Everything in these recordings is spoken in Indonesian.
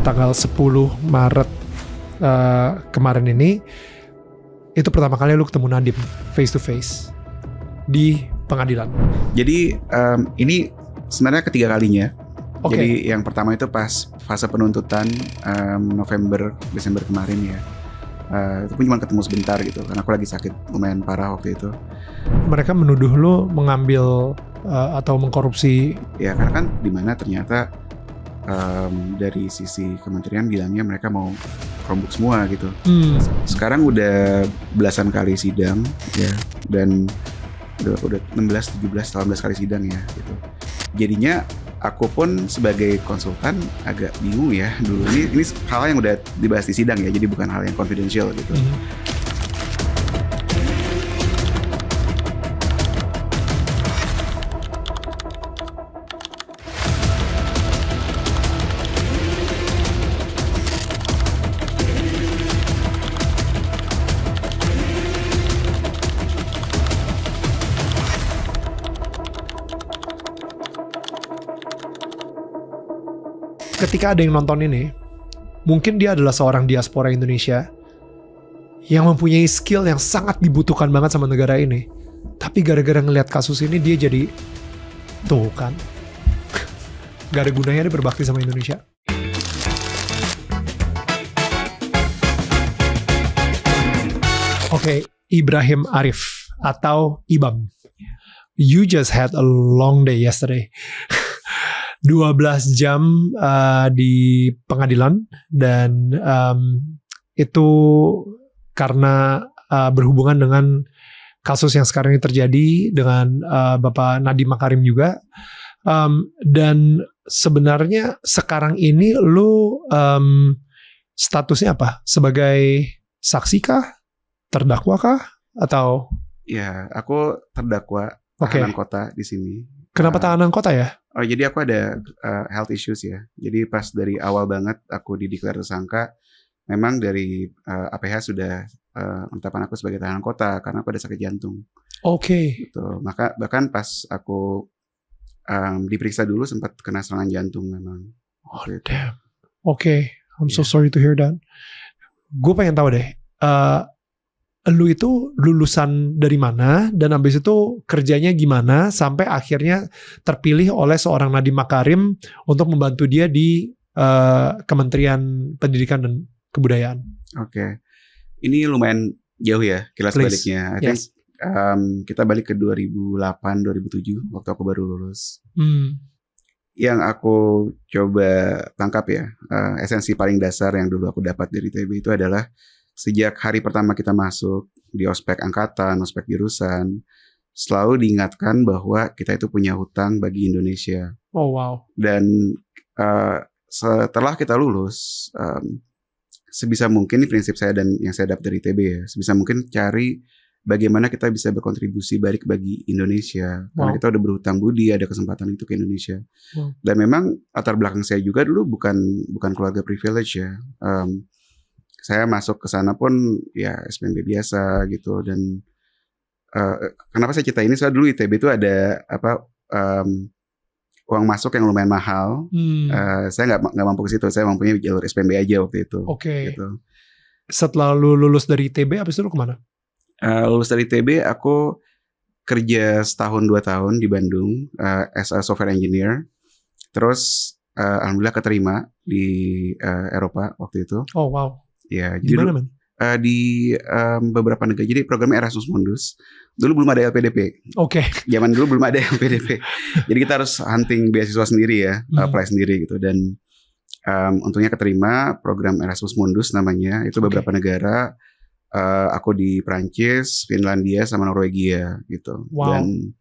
tanggal 10 Maret kemarin ini, itu pertama kali lu ketemu Nadiem face to face di pengadilan. Jadi ini sebenarnya ketiga kalinya. Oke. Jadi yang pertama itu pas fase penuntutan November Desember kemarin ya. Itu pun cuma ketemu sebentar gitu karena aku lagi sakit lumayan parah waktu itu. Mereka menuduh lu mengambil atau mengkorupsi. Ya karena kan dimana ternyata dari sisi kementerian bilangnya mereka mau Chromebook semua gitu. Sekarang udah belasan kali sidang ya, dan udah 16, 17, 18 kali sidang ya gitu. Jadinya aku pun sebagai konsultan agak bingung ya dulu. Ini hal yang udah dibahas di sidang ya, jadi bukan hal yang confidential gitu. Ketika ada yang nonton ini, mungkin dia adalah seorang diaspora Indonesia yang mempunyai skill yang sangat dibutuhkan banget sama negara ini. Tapi gara-gara ngelihat kasus ini dia jadi, tuh kan, gak ada gunanya dia berbakti sama Indonesia. Oke, Ibrahim Arif atau Ibam. You just had a long day yesterday. 12 jam di pengadilan, dan itu karena berhubungan dengan kasus yang sekarang ini terjadi dengan Bapak Nadiem Makarim juga. Dan sebenarnya sekarang ini lu statusnya apa? Sebagai saksi kah? Terdakwa kah? Atau? Ya, aku terdakwa tahanan kota di sini. Kenapa tahanan kota ya? Oh, jadi aku ada health issues ya. Jadi pas dari awal banget aku dideklar tersangka, memang dari APH sudah menetapkan aku sebagai tahanan kota karena aku ada sakit jantung. Oke. Gitu. Maka bahkan pas aku diperiksa dulu sempat kena serangan jantung memang. Oh damn. Oke. I'm so sorry to hear that. Gue pengen tahu deh. Lu itu lulusan dari mana, dan abis itu kerjanya gimana sampai akhirnya terpilih oleh seorang Nadiem Makarim untuk membantu dia di Kementerian Pendidikan dan Kebudayaan. Oke. Ini lumayan jauh ya kilas baliknya. I think kita balik ke 2008-2007 waktu aku baru lulus. Yang aku coba tangkap ya, esensi paling dasar yang dulu aku dapat dari ITB itu adalah sejak hari pertama kita masuk di ospek angkatan, ospek jurusan, selalu diingatkan bahwa kita itu punya hutang bagi Indonesia. Oh wow. Dan setelah kita lulus, sebisa mungkin, ini prinsip saya dan yang saya dapat dari ITB ya, sebisa mungkin cari bagaimana kita bisa berkontribusi balik bagi Indonesia. Karena kita udah berhutang budi, ada kesempatan itu ke Indonesia. Dan memang latar belakang saya juga dulu bukan keluarga privilege ya. Saya masuk ke sana pun ya SPMB biasa gitu, dan kenapa saya cerita ini? Soalnya dulu ITB itu ada uang masuk yang lumayan mahal. Saya nggak mampu ke situ, saya mampunya jalur SPMB aja waktu itu. Oke. Gitu. Setelah lu lulus dari ITB, habis itu lu kemana? Lulus dari ITB, aku kerja setahun 2 tahun di Bandung as a software engineer. Terus alhamdulillah keterima di Eropa waktu itu. Oh wow. Ya, di mana, man? Di beberapa negara. Jadi programnya Erasmus Mundus. Dulu belum ada LPDP. Oke. Zaman dulu belum ada LPDP. Jadi kita harus hunting beasiswa sendiri ya, apply sendiri gitu. Dan untungnya keterima program Erasmus Mundus namanya. Itu beberapa negara. Aku di Prancis, Finlandia, sama Norwegia gitu. Wow. Dan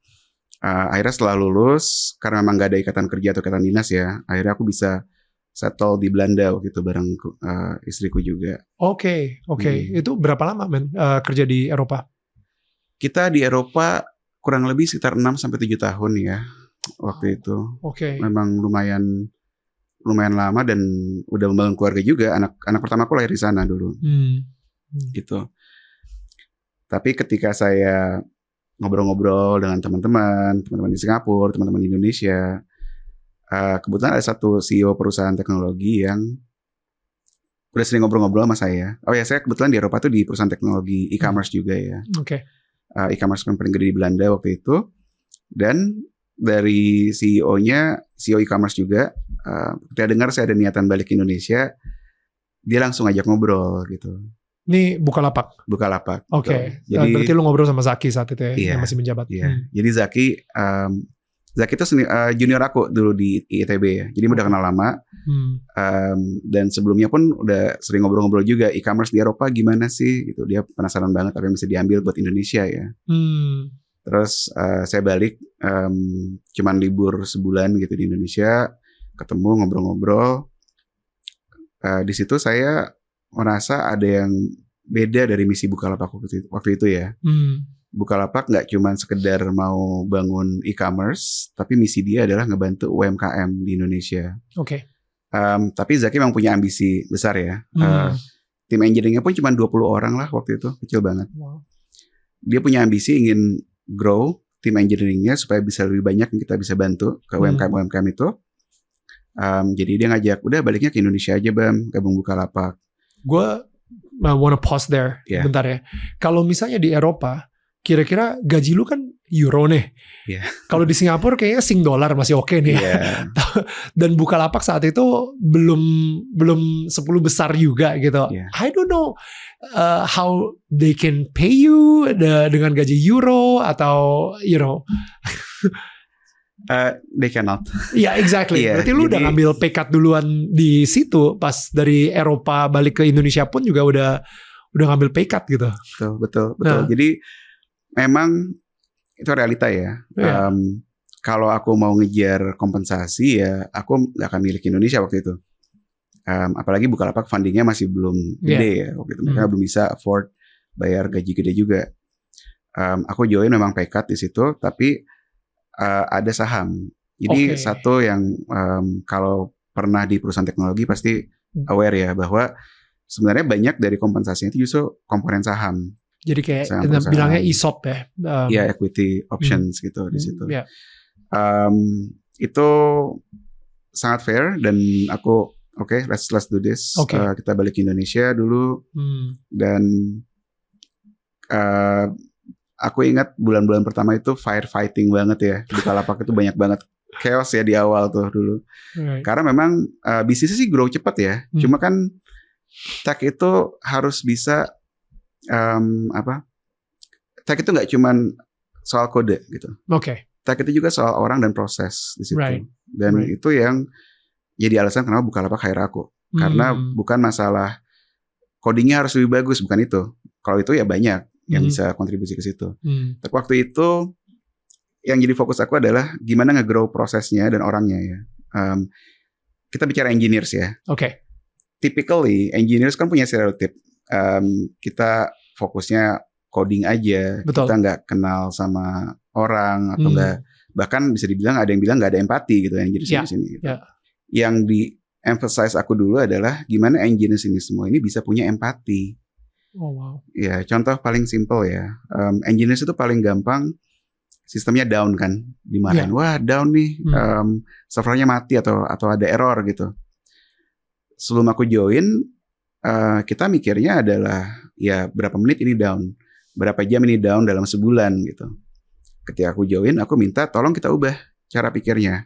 akhirnya setelah lulus, karena memang gak ada ikatan kerja atau ikatan dinas ya, akhirnya aku bisa settle di Belanda waktu itu bareng istriku juga. Oke. Itu berapa lama men kerja di Eropa? Kita di Eropa kurang lebih sekitar 6-7 tahun ya waktu itu. Oke. Memang lumayan lama dan udah membangun keluarga juga. Anak pertama aku lahir di sana dulu. Gitu. Tapi ketika saya ngobrol-ngobrol dengan teman-teman di Singapura, teman-teman di Indonesia, kebetulan ada satu CEO perusahaan teknologi yang udah sering ngobrol-ngobrol sama saya. Oh ya, saya kebetulan di Eropa tuh di perusahaan teknologi e-commerce juga ya. Oke. E-commerce yang paling gede di Belanda waktu itu. Dan dari CEO e-commerce juga, ketika dengar saya ada niatan balik ke Indonesia, dia langsung ajak ngobrol gitu. Ini Bukalapak. Bukalapak. Oke. Jadi Berarti lu ngobrol sama Zaki saat itu ya, iya, yang masih menjabat. Iya. Jadi Zaki itu junior aku dulu di ITB ya. Jadi udah kenal lama. Dan sebelumnya pun udah sering ngobrol-ngobrol juga e-commerce di Eropa gimana sih gitu. Dia penasaran banget apa yang bisa diambil buat Indonesia ya. Terus saya balik cuman libur sebulan gitu di Indonesia, ketemu ngobrol-ngobrol. Di situ saya merasa ada yang beda dari misi Bukalapak waktu itu ya. Bukalapak nggak cuma sekedar mau bangun e-commerce, tapi misi dia adalah ngebantu UMKM di Indonesia. Oke. Tapi Zaki memang punya ambisi besar ya. Tim engineering-nya pun cuma 20 orang lah waktu itu, kecil banget. Wow. Dia punya ambisi ingin grow tim engineering-nya supaya bisa lebih banyak yang kita bisa bantu ke UMKM itu. Jadi dia ngajak, udah baliknya ke Indonesia aja Bam, gabung Bukalapak. Gue wanna pause there, bentar ya. Kalau misalnya di Eropa, kira-kira gaji lu kan euro nih. Kalau di Singapura kayaknya Sing dollar masih oke nih. Dan Bukalapak saat itu belum 10 besar juga gitu. I don't know how they can pay you dengan gaji euro atau they cannot. Ya, exactly. Berarti lu udah ngambil pay cut duluan di situ, pas dari Eropa balik ke Indonesia pun juga udah ngambil pay cut gitu. Betul. Nah. Jadi memang itu realita ya. Kalau aku mau ngejar kompensasi ya, aku nggak akan milik Indonesia waktu itu. Apalagi Bukalapak fundingnya masih belum gede ya waktu itu. Mereka belum bisa afford bayar gaji gede juga. Aku join memang pay cut di situ, tapi ada saham. Jadi satu yang kalau pernah di perusahaan teknologi pasti aware ya, bahwa sebenarnya banyak dari kompensasinya itu justru komponen saham. Jadi kayak bilangnya ESOP ya. Iya, equity options gitu di situ. Itu sangat fair dan aku let's do this. Kita balik ke Indonesia dulu. Dan aku ingat bulan-bulan pertama itu firefighting banget ya. Bukalapak itu banyak banget chaos ya di awal tuh dulu. Karena memang bisnisnya sih grow cepat ya. Cuma kan tech itu harus bisa tech itu nggak cuman soal kode gitu. Tech itu juga soal orang dan proses di situ. Dan itu yang jadi alasan kenapa Bukalapak hire aku. Karena bukan masalah codingnya harus lebih bagus, bukan itu. Kalau itu ya banyak yang bisa kontribusi ke situ. Tapi waktu itu yang jadi fokus aku adalah gimana nge-grow prosesnya dan orangnya ya. Kita bicara engineers ya. Typically engineers kan punya stereotip. Kita fokusnya coding aja. Kita nggak kenal sama orang atau nggak, bahkan bisa dibilang ada yang bilang nggak ada empati gitu engineers di sini. Gitu. Yang di emphasize aku dulu adalah gimana engineers ini semua ini bisa punya empati. Ya, contoh paling simple ya. Engineers itu paling gampang sistemnya down kan, dimarahin. Wah, down nih, servernya mati atau ada error gitu. Sebelum aku join, kita mikirnya adalah ya berapa menit ini down, berapa jam ini down dalam sebulan gitu. Ketika aku join, aku minta tolong kita ubah cara pikirnya.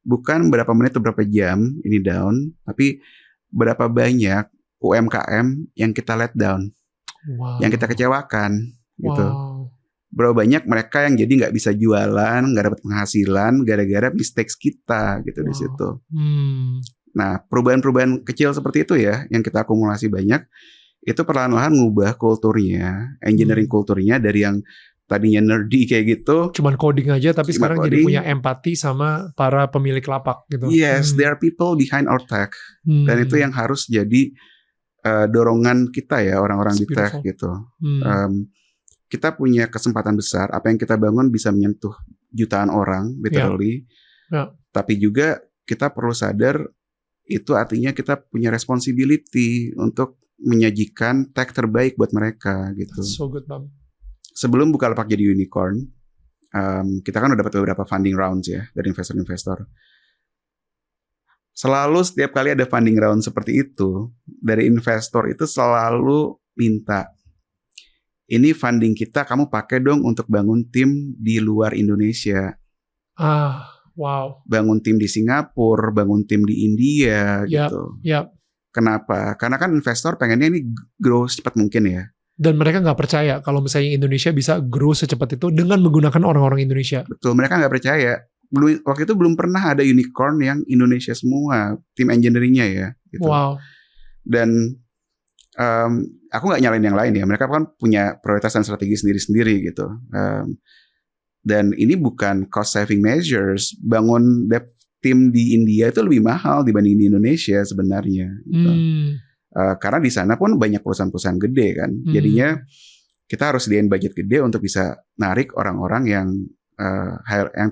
Bukan berapa menit atau berapa jam ini down, tapi berapa banyak UMKM yang kita let down, yang kita kecewakan gitu. Berapa banyak mereka yang jadi nggak bisa jualan, nggak dapat penghasilan gara-gara mistakes kita gitu di situ. Nah, perubahan-perubahan kecil seperti itu ya, yang kita akumulasi banyak, itu perlahan-lahan ngubah kulturnya, engineering kulturnya dari yang tadinya nerdy kayak gitu, cuman coding aja, tapi sekarang jadi punya empati sama para pemilik lapak gitu. Yes, there are people behind our tech, dan itu yang harus jadi dorongan kita ya, orang-orang di tech gitu. Kita punya kesempatan besar, apa yang kita bangun bisa menyentuh jutaan orang, literally. Tapi juga kita perlu sadar, itu artinya kita punya responsibility untuk menyajikan tech terbaik buat mereka gitu. So good, Bang. Sebelum Bukalapak jadi unicorn, kita kan udah dapat beberapa funding rounds ya dari investor-investor. selalu setiap kali ada funding round seperti itu, dari investor itu selalu minta, ini funding kita kamu pakai dong untuk bangun tim di luar Indonesia. Wow. Bangun tim di Singapura, bangun tim di India gitu. Yap. Kenapa? Karena kan investor pengennya ini grow secepat mungkin ya. Dan mereka nggak percaya kalau misalnya Indonesia bisa grow secepat itu dengan menggunakan orang-orang Indonesia. Betul, mereka nggak percaya. Waktu itu belum pernah ada unicorn yang Indonesia semua, tim engineeringnya ya. Gitu. Wow. Dan aku nggak nyalain yang lain ya. Mereka kan punya prioritas dan strategi sendiri-sendiri gitu. Dan ini bukan cost saving measures. Bangun tim di India itu lebih mahal dibanding di Indonesia sebenarnya. Gitu. Karena di sana pun banyak perusahaan-perusahaan gede kan. Jadinya kita harus sediain budget gede untuk bisa narik orang-orang yang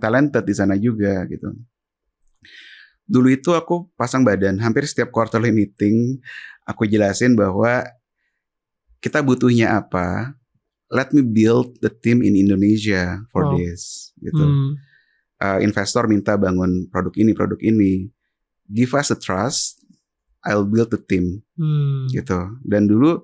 talented di sana juga gitu. Dulu itu aku pasang badan, hampir setiap quarterly meeting aku jelasin bahwa kita butuhnya apa. Let me build the team in Indonesia for this gitu. Investor minta bangun produk ini. Give us the trust, I'll build the team gitu. Dan dulu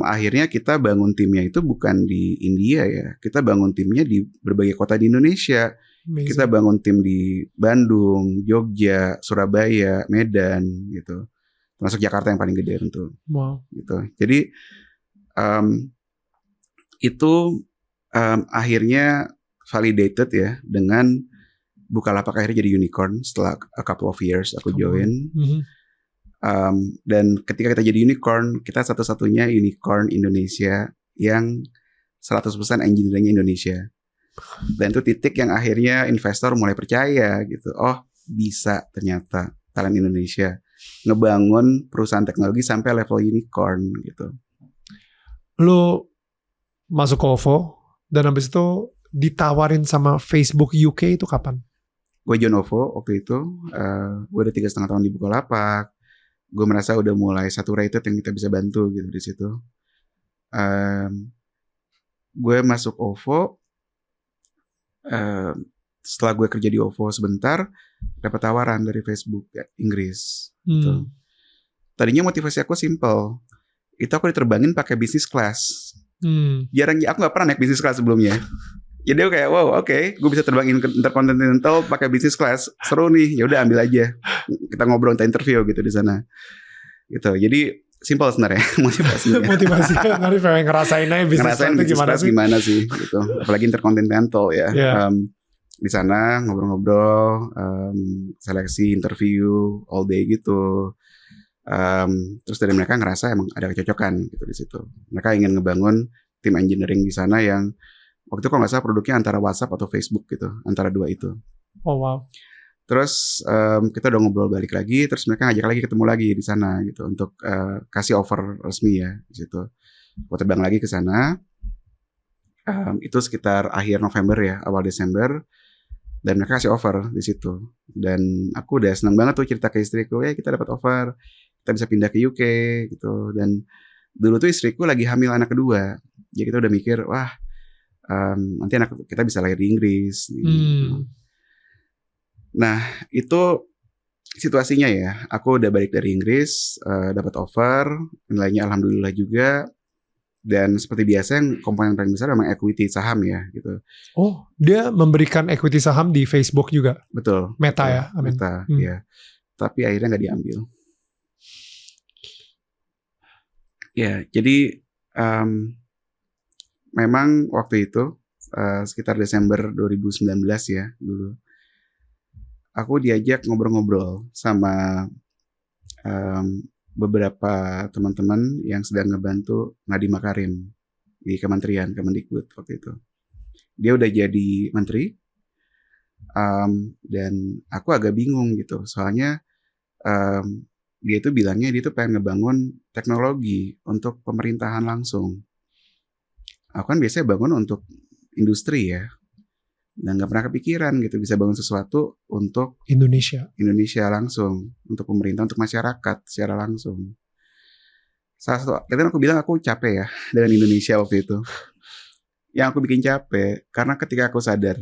akhirnya kita bangun timnya itu bukan di India ya. Kita bangun timnya di berbagai kota di Indonesia. Amazing. Kita bangun tim di Bandung, Jogja, Surabaya, Medan gitu. Termasuk Jakarta yang paling gede tentu. Wow. Gitu. Jadi itu akhirnya validated ya dengan Bukalapak akhirnya jadi unicorn setelah a couple of years aku join. Dan ketika kita jadi unicorn, kita satu-satunya unicorn Indonesia yang 100% engineeringnya Indonesia. Dan itu titik yang akhirnya investor mulai percaya gitu. Oh bisa ternyata talent Indonesia ngebangun perusahaan teknologi sampai level unicorn gitu. Lo masuk ke OVO dan habis itu ditawarin sama Facebook UK itu kapan? Gue join OVO waktu itu. Gue udah 3,5 tahun di Bukalapak. Gue merasa udah mulai saturated yang kita bisa bantu gitu di situ. Gue masuk OVO. Setelah gue kerja di OVO sebentar, dapat tawaran dari Facebook Inggris. Gitu. Tadinya motivasi aku simple. Itu aku diterbangin pakai business class. Jarang, aku nggak pernah naik business class sebelumnya. Jadi aku kayak wow, oke, gue bisa terbang intercontinental pakai business class, seru nih, ya udah ambil aja. Kita ngobrol, kita interview gitu di sana. Gitu. Jadi simple sebenarnya motivasinya. Motivasinya nanti pengen ngerasain aja business class gimana sih gitu. Apalagi intercontinental ya. Yeah. Di sana ngobrol-ngobrol, seleksi, interview all day gitu. Terus dari mereka ngerasa emang ada kecocokan gitu di situ. Mereka ingin ngebangun tim engineering di sana yang waktu itu kalau nggak salah produknya antara WhatsApp atau Facebook gitu, antara dua itu. Oh wow. Terus kita udah ngobrol balik lagi, terus mereka ngajak lagi ketemu lagi di sana gitu untuk kasih offer resmi ya di situ. Gue terbang lagi ke sana. Itu sekitar akhir November ya, awal Desember. Dan mereka kasih offer di situ. Dan aku udah senang banget tuh cerita ke istriku, ya kita dapat offer, kita bisa pindah ke UK gitu. Dan dulu tuh istriku lagi hamil anak kedua, jadi kita udah mikir, wah nanti anak kita bisa lahir di Inggris. Gitu. Nah itu situasinya ya, aku udah balik dari Inggris, dapat offer, nilainya alhamdulillah juga. Dan seperti biasa yang komponen paling besar memang equity saham ya gitu. Oh, dia memberikan equity saham di Facebook juga? Betul. Meta betul, ya? Amin. Meta, ya. Tapi akhirnya nggak diambil. Ya, jadi memang waktu itu sekitar Desember 2019 ya dulu. Aku diajak ngobrol-ngobrol sama beberapa teman-teman yang sedang ngebantu Nadiem Makarim di Kementerian Kemendikbud waktu itu. Dia udah jadi menteri, dan aku agak bingung gitu. Soalnya dia itu bilangnya dia tuh pengen ngebangun teknologi untuk pemerintahan langsung. Aku kan biasanya bangun untuk industri ya. Dan gak pernah kepikiran gitu bisa bangun sesuatu untuk Indonesia langsung, untuk pemerintah, untuk masyarakat secara langsung. Salah satu, kadang aku bilang aku capek ya dengan Indonesia waktu itu. Yang aku bikin capek karena ketika aku sadar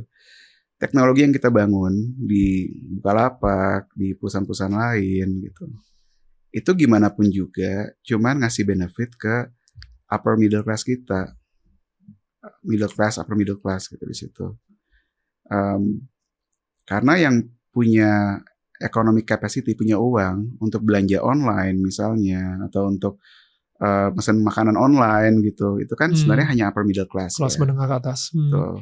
teknologi yang kita bangun di Bukalapak, di perusahaan-perusahaan lain gitu, itu gimana pun juga cuman ngasih benefit ke upper middle class kita, middle class, upper middle class gitu di situ. Karena yang punya economic capacity, punya uang untuk belanja online misalnya, atau untuk pesan makanan online gitu, itu kan sebenarnya hanya upper middle class, kelas menengah ke atas. Tuh.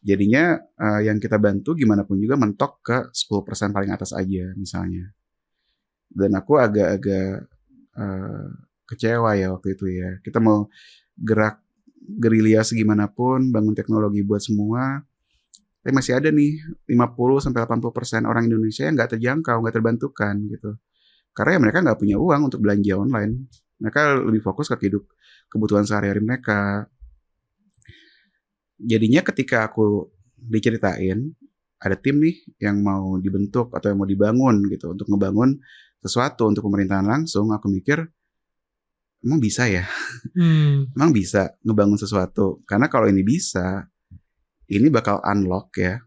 Jadinya yang kita bantu gimana pun juga mentok ke 10% paling atas aja misalnya. Dan aku agak-agak kecewa ya waktu itu ya. Kita mau gerak gerilya segimanapun, bangun teknologi buat semua, tapi masih ada nih 50-80% orang Indonesia yang nggak terjangkau, nggak terbantukan gitu. Karena ya mereka nggak punya uang untuk belanja online. Mereka lebih fokus ke kebutuhan sehari-hari mereka. Jadinya ketika aku diceritain ada tim nih yang mau dibentuk atau yang mau dibangun gitu untuk ngebangun sesuatu untuk pemerintahan langsung, aku mikir emang bisa ya? Emang bisa ngebangun sesuatu? Karena kalau ini bisa, ini bakal unlock ya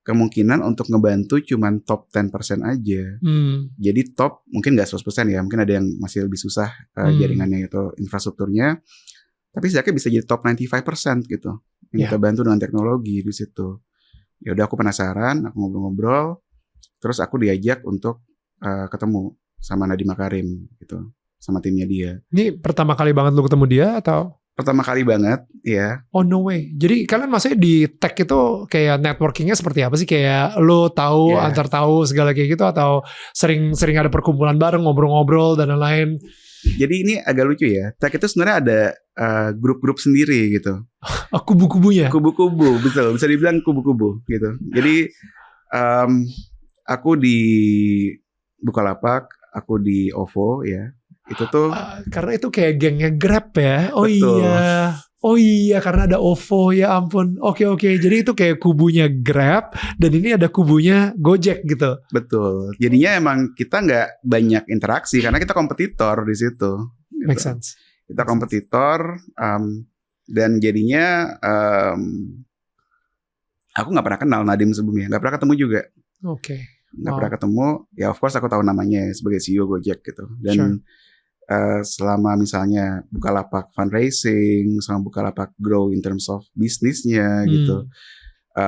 kemungkinan untuk ngebantu cuman top 10% aja. Jadi top mungkin gak 100% ya, mungkin ada yang masih lebih susah jaringannya itu, infrastrukturnya. Tapi setidaknya bisa jadi top 95% gitu. Yang kita bantu dengan teknologi di situ. Ya udah aku penasaran, aku ngobrol-ngobrol, terus aku diajak untuk ketemu sama Nadiem Makarim gitu, sama timnya dia. Ini pertama kali banget lu ketemu dia atau? Pertama kali banget, ya. Oh no way. Jadi kalian maksudnya di tech itu kayak networkingnya seperti apa sih? Kayak lo tahu, antar tahu segala kayak gitu, atau sering ada perkumpulan bareng, ngobrol-ngobrol dan lain-lain? Jadi ini agak lucu ya. Tech itu sebenarnya ada grup-grup sendiri gitu. Kubu-kubunya? Kubu-kubu, betul. Bisa dibilang kubu-kubu gitu. Jadi aku di Bukalapak, aku di OVO ya. Itu tuh karena itu kayak gengnya Grab ya. Oh betul. iya. Oh iya, karena ada OVO, ya ampun. Oke. Jadi itu kayak kubunya Grab dan ini ada kubunya Gojek gitu. Betul. Jadinya emang kita nggak banyak interaksi karena kita kompetitor di situ. Gitu. Make sense. Kita kompetitor dan jadinya aku nggak pernah kenal Nadiem sebelumnya, nggak pernah ketemu juga. Oke. Nggak pernah ketemu. Ya of course aku tahu namanya sebagai CEO Gojek gitu. Dan selama misalnya Bukalapak fundraising, sama Bukalapak grow in terms of bisnisnya gitu,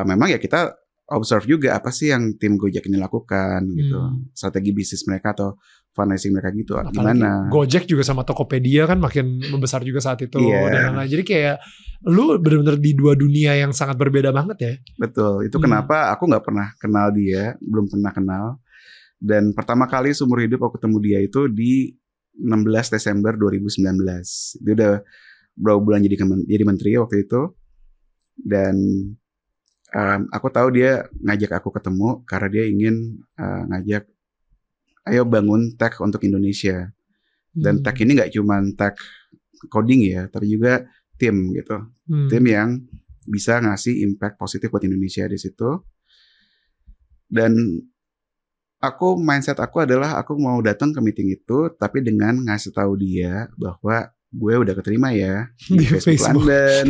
memang ya kita observe juga apa sih yang tim Gojek ini lakukan gitu, strategi bisnis mereka atau fundraising mereka gitu. Apalagi gimana? Gojek juga sama Tokopedia kan makin membesar juga saat itu dan lain-lain. Jadi kayak lu benar-benar di dua dunia yang sangat berbeda banget ya. Betul. Itu kenapa aku nggak pernah kenal dia, belum pernah kenal. Dan pertama kali seumur hidup aku ketemu dia itu di 16 Desember 2019. Dia udah berapa bulan jadi menteri waktu itu. Dan aku tahu dia ngajak aku ketemu karena dia ingin ngajak, ayo bangun tech untuk Indonesia. Dan tech ini gak cuma tech coding ya, tapi juga tim gitu. Tim yang bisa ngasih impact positif buat Indonesia di situ. Dan mindset aku adalah aku mau datang ke meeting itu, tapi dengan ngasih tahu dia bahwa gue udah keterima ya di Facebook London.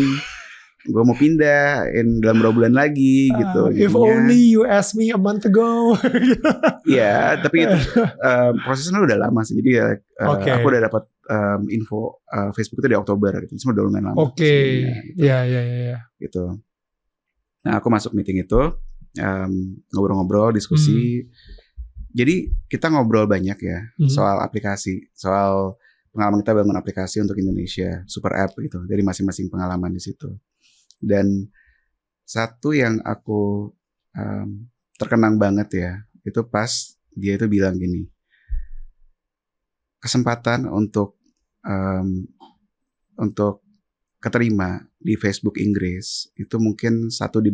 Gue mau pindah dalam beberapa bulan lagi gitu. If only you asked me a month ago. Iya, tapi itu prosesnya udah lama sih. Jadi aku udah dapat info Facebook itu di Oktober gitu. Cuma udah lumayan lama. Oke. Iya. Gitu. Nah, aku masuk meeting itu, ngobrol-ngobrol, diskusi. Jadi kita ngobrol banyak ya soal aplikasi, soal pengalaman kita bangun aplikasi untuk Indonesia, super app gitu, dari masing-masing pengalaman di situ. Dan satu yang aku terkenang banget ya, itu pas dia itu bilang gini, kesempatan untuk keterima di Facebook Inggris itu mungkin 1:1000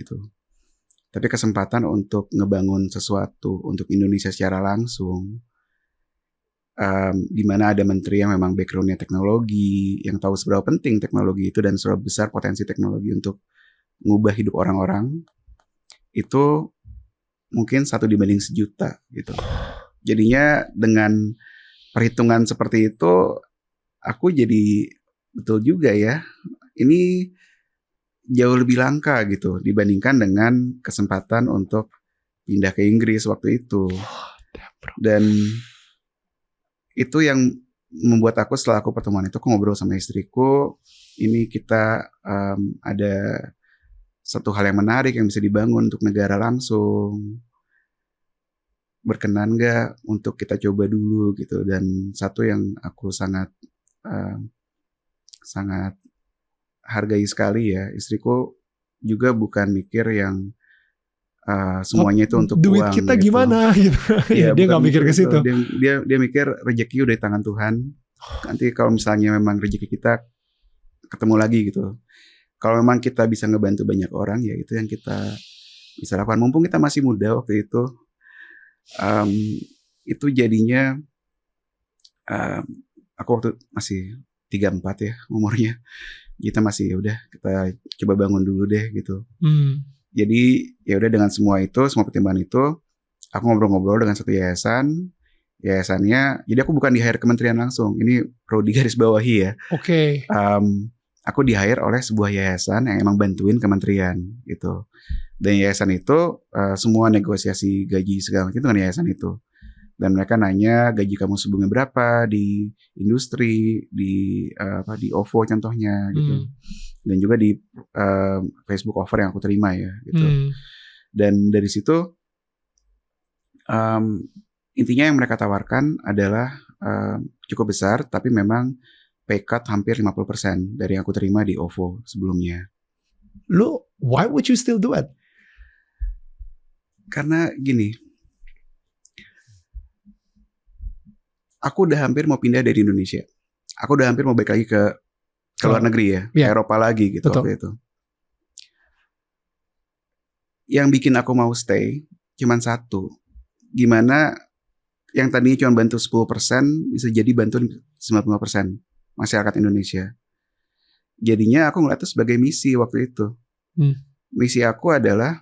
gitu. Tapi kesempatan untuk ngebangun sesuatu untuk Indonesia secara langsung, di mana ada menteri yang memang backgroundnya teknologi, yang tahu seberapa penting teknologi itu dan seberapa besar potensi teknologi untuk mengubah hidup orang-orang, itu mungkin 1:1.000.000 gitu. Jadinya dengan perhitungan seperti itu, aku jadi betul juga ya. Ini jauh lebih langka gitu dibandingkan dengan kesempatan untuk pindah ke Inggris waktu itu. Dan itu yang membuat aku setelah aku pertemuan itu aku ngobrol sama istriku, ini kita ada satu hal yang menarik yang bisa dibangun untuk negara langsung. Berkenan gak untuk kita coba dulu gitu. Dan satu yang aku sangat hargai sekali ya, istriku juga bukan mikir yang semuanya itu untuk duit uang kita gitu. gimana gitu. Ya, dia nggak mikir ke situ. Dia mikir rezeki udah di tangan Tuhan. Nanti kalau misalnya memang rezeki kita ketemu lagi gitu. Kalau memang kita bisa ngebantu banyak orang, ya itu yang kita bisa lakukan. Mumpung kita masih muda waktu itu jadinya aku waktu masih 34 ya umurnya. Kita masih udah kita coba bangun dulu deh gitu. Jadi ya udah dengan semua pertimbangan itu, aku ngobrol-ngobrol dengan satu yayasannya. Jadi aku bukan di hire kementerian langsung. Ini perlu digarisbawahi ya. Oke. Aku di hire oleh sebuah yayasan yang emang bantuin kementerian gitu. Dan yayasan itu semua negosiasi gaji segala macam dengan yayasan itu. Dan mereka nanya gaji kamu sebelumnya berapa di industri, di OVO contohnya gitu. Dan juga di Facebook offer yang aku terima ya gitu. Dan dari situ intinya yang mereka tawarkan adalah cukup besar, tapi memang pay cut hampir 50% dari yang aku terima di OVO sebelumnya. Lu, why would you still do it? Karena gini, aku udah hampir mau pindah dari Indonesia. Aku udah hampir mau balik lagi ke luar negeri ya, ke Eropa lagi gitu. Betul. Waktu itu. Yang bikin aku mau stay cuman satu. Gimana yang tadinya cuma bantu 10% bisa jadi bantu 90% masyarakat Indonesia. Jadinya aku ngeliat itu sebagai misi waktu itu. Misi aku adalah,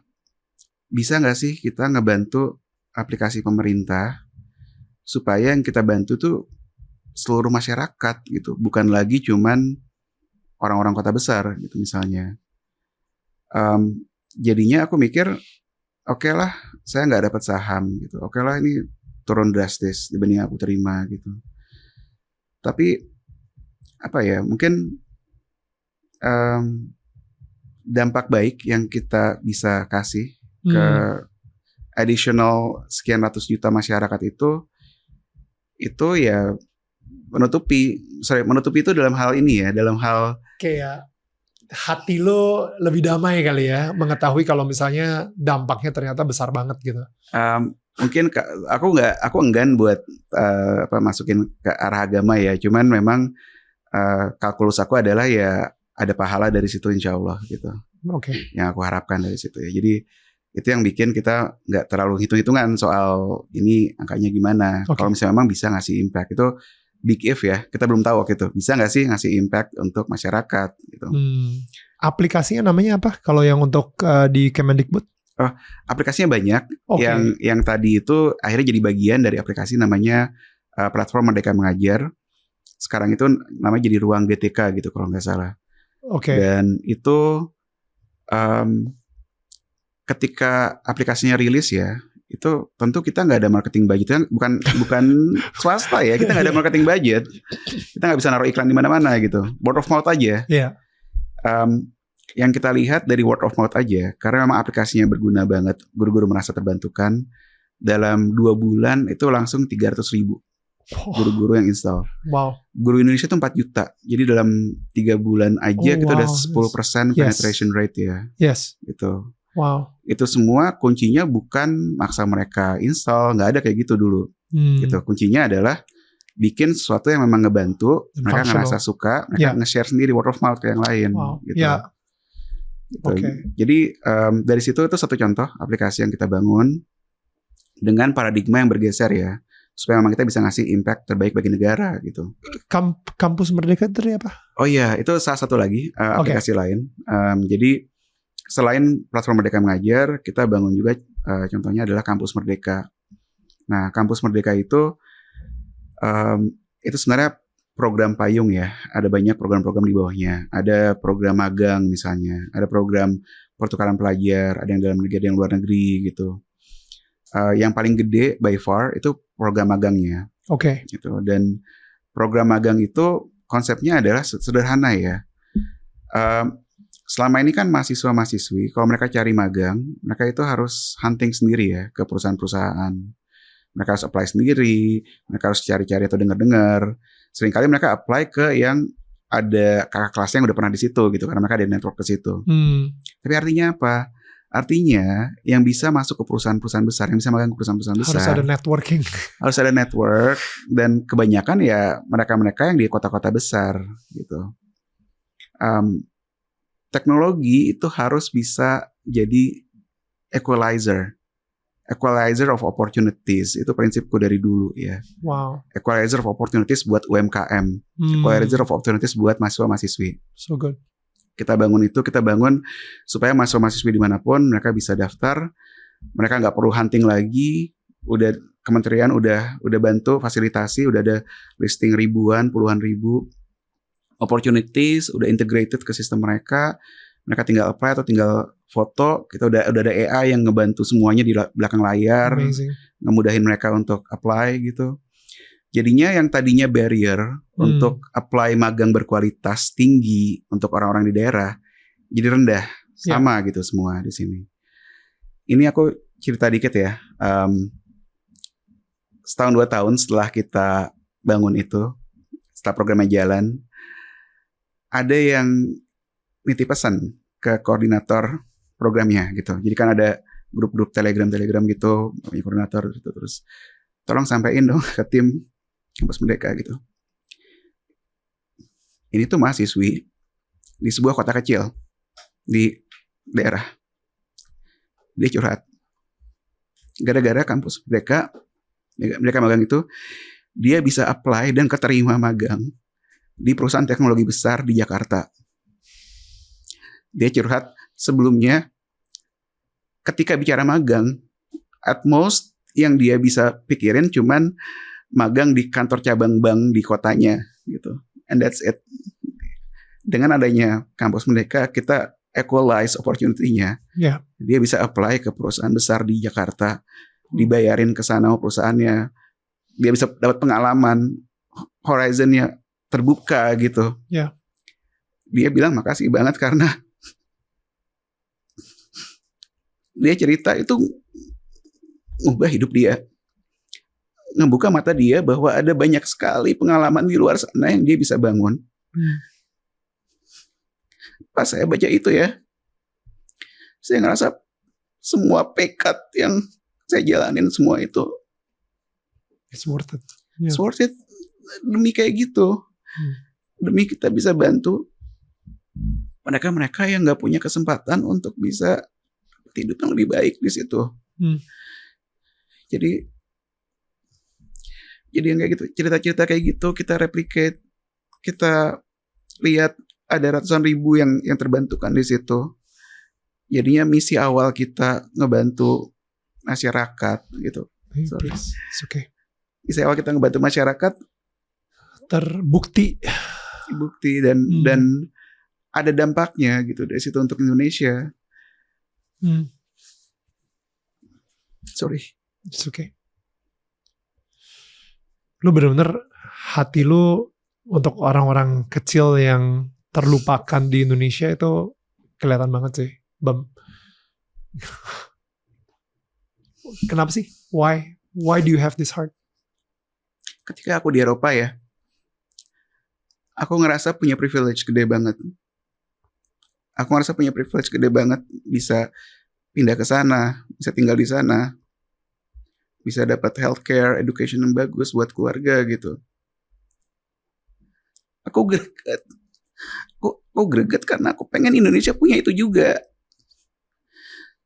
bisa gak sih kita ngebantu aplikasi pemerintah supaya yang kita bantu tuh seluruh masyarakat gitu, bukan lagi cuman orang-orang kota besar gitu misalnya. Jadinya aku mikir, oke lah, saya nggak dapat saham gitu, oke lah ini turun drastis dibanding aku terima gitu. Tapi apa ya, mungkin dampak baik yang kita bisa kasih ke additional sekian ratus juta masyarakat itu ya menutupi itu dalam hal ini ya, dalam hal kayak hati lo lebih damai kali ya, mengetahui kalau misalnya dampaknya ternyata besar banget gitu. Mungkin aku enggan buat masukin ke arah agama ya, cuman memang kalkulus aku adalah ya ada pahala dari situ insya Allah gitu. Oke. Yang aku harapkan dari situ ya. Jadi itu yang bikin kita nggak terlalu hitung-hitungan soal ini angkanya gimana. Kalau misalnya memang bisa ngasih impact, itu big if ya. Kita belum tahu waktu itu bisa nggak sih ngasih impact untuk masyarakat gitu. Aplikasinya namanya apa? Kalau yang untuk di Kemendikbud? Aplikasinya banyak. Yang tadi itu akhirnya jadi bagian dari aplikasi namanya Platform Merdeka Mengajar. Sekarang itu namanya jadi Ruang GTK gitu kalau nggak salah. Dan itu ketika aplikasinya rilis ya, itu tentu kita nggak ada marketing budget, kan bukan swasta ya, kita nggak ada marketing budget, kita nggak bisa naruh iklan di mana-mana gitu, word of mouth aja. Yang kita lihat dari word of mouth aja, karena memang aplikasinya berguna banget, guru-guru merasa terbantukan. Dalam 2 bulan itu langsung 300.000 guru-guru yang install. Guru Indonesia itu 4 juta. Jadi dalam 3 bulan aja kita udah 10% penetration rate ya. Gitu. Itu semua kuncinya bukan maksa mereka install, nggak ada kayak gitu dulu. Gitu. Kuncinya adalah bikin sesuatu yang memang ngebantu, mereka ngerasa suka, mereka nge-share sendiri word of mouth ke yang lain. Gitu. Gitu. Jadi dari situ itu satu contoh aplikasi yang kita bangun dengan paradigma yang bergeser ya, supaya memang kita bisa ngasih impact terbaik bagi negara gitu. Kampus Merdeka itu apa? Oh iya, itu salah satu lagi aplikasi lain. Jadi selain Platform Merdeka Mengajar, kita bangun juga contohnya adalah Kampus Merdeka. Nah, Kampus Merdeka itu sebenarnya program payung ya, ada banyak program-program di bawahnya. Ada program magang misalnya, ada program pertukaran pelajar, ada yang dalam negeri, ada yang luar negeri gitu. Yang paling gede by far itu program magangnya. Oke. Gitu. Dan program magang itu konsepnya adalah sederhana ya. Selama ini kan mahasiswa-mahasiswi, kalau mereka cari magang, mereka itu harus hunting sendiri ya ke perusahaan-perusahaan. Mereka harus apply sendiri, mereka harus cari-cari atau dengar-dengar. Seringkali mereka apply ke yang ada kakak kelasnya yang udah pernah di situ gitu, karena mereka ada network ke situ. Tapi artinya apa? Artinya yang bisa masuk ke perusahaan-perusahaan besar, yang bisa magang ke perusahaan-perusahaan besar, Harus ada networking. harus ada network, dan kebanyakan ya mereka-mereka yang di kota-kota besar gitu. Teknologi itu harus bisa jadi equalizer of opportunities. Itu prinsipku dari dulu ya. Wow. Equalizer of opportunities buat UMKM, equalizer of opportunities buat mahasiswa-mahasiswi. So good. Kita bangun supaya mahasiswa-mahasiswi dimanapun mereka bisa daftar, mereka nggak perlu hunting lagi. Udah kementerian udah bantu fasilitasi, udah ada listing ribuan, puluhan ribu opportunities, udah integrated ke sistem mereka tinggal apply atau tinggal foto. Kita udah ada AI yang ngebantu semuanya di belakang layar. Amazing. Ngemudahin mereka untuk apply gitu. Jadinya yang tadinya barrier untuk apply magang berkualitas tinggi untuk orang-orang di daerah jadi rendah, sama gitu semua di sini. Ini aku cerita dikit ya. Setahun 2 tahun setelah kita bangun itu, setelah programnya jalan, ada yang nitip pesan ke koordinator programnya gitu. Jadi kan ada grup-grup telegram gitu, koordinator gitu, terus tolong sampaikan dong ke tim kampus Merdeka gitu. Ini tuh mahasiswi di sebuah kota kecil di daerah. Dia curhat. Gara-gara kampus Merdeka magang itu, dia bisa apply dan keterima magang di perusahaan teknologi besar di Jakarta. Dia curhat sebelumnya ketika bicara magang, at most yang dia bisa pikirin cuman magang di kantor cabang bank di kotanya gitu. And that's it. Dengan adanya kampus Merdeka, kita equalize opportunity-nya. Yeah. Dia bisa apply ke perusahaan besar di Jakarta, dibayarin ke sana perusahaannya. Dia bisa dapat pengalaman, horizon-nya terbuka gitu. Yeah. Dia bilang makasih banget karena dia cerita itu ngubah hidup dia, ngebuka mata dia bahwa ada banyak sekali pengalaman di luar sana yang dia bisa bangun. Pas saya baca itu ya, saya ngerasa semua pekat yang saya jalanin semua itu it's worth it. Yeah. It's worth it demi kayak gitu. Demi kita bisa bantu mereka-mereka yang gak punya kesempatan untuk bisa hidup yang lebih baik di situ. Jadi yang kayak gitu, cerita-cerita kayak gitu kita replicate, kita lihat ada ratusan ribu yang terbantukan di situ. Jadinya misi awal kita ngebantu masyarakat gitu. It's okay. Misi awal kita ngebantu masyarakat terbukti dan ada dampaknya gitu dari situ untuk Indonesia. Sorry. It's okay. Lu bener-bener hati lu untuk orang-orang kecil yang terlupakan di Indonesia itu kelihatan banget sih, Bam. Kenapa sih? Why do you have this heart? Ketika aku di Eropa ya, aku ngerasa punya privilege gede banget. Bisa pindah ke sana, bisa tinggal di sana, bisa dapat healthcare, education yang bagus buat keluarga gitu. Aku greget karena aku pengen Indonesia punya itu juga.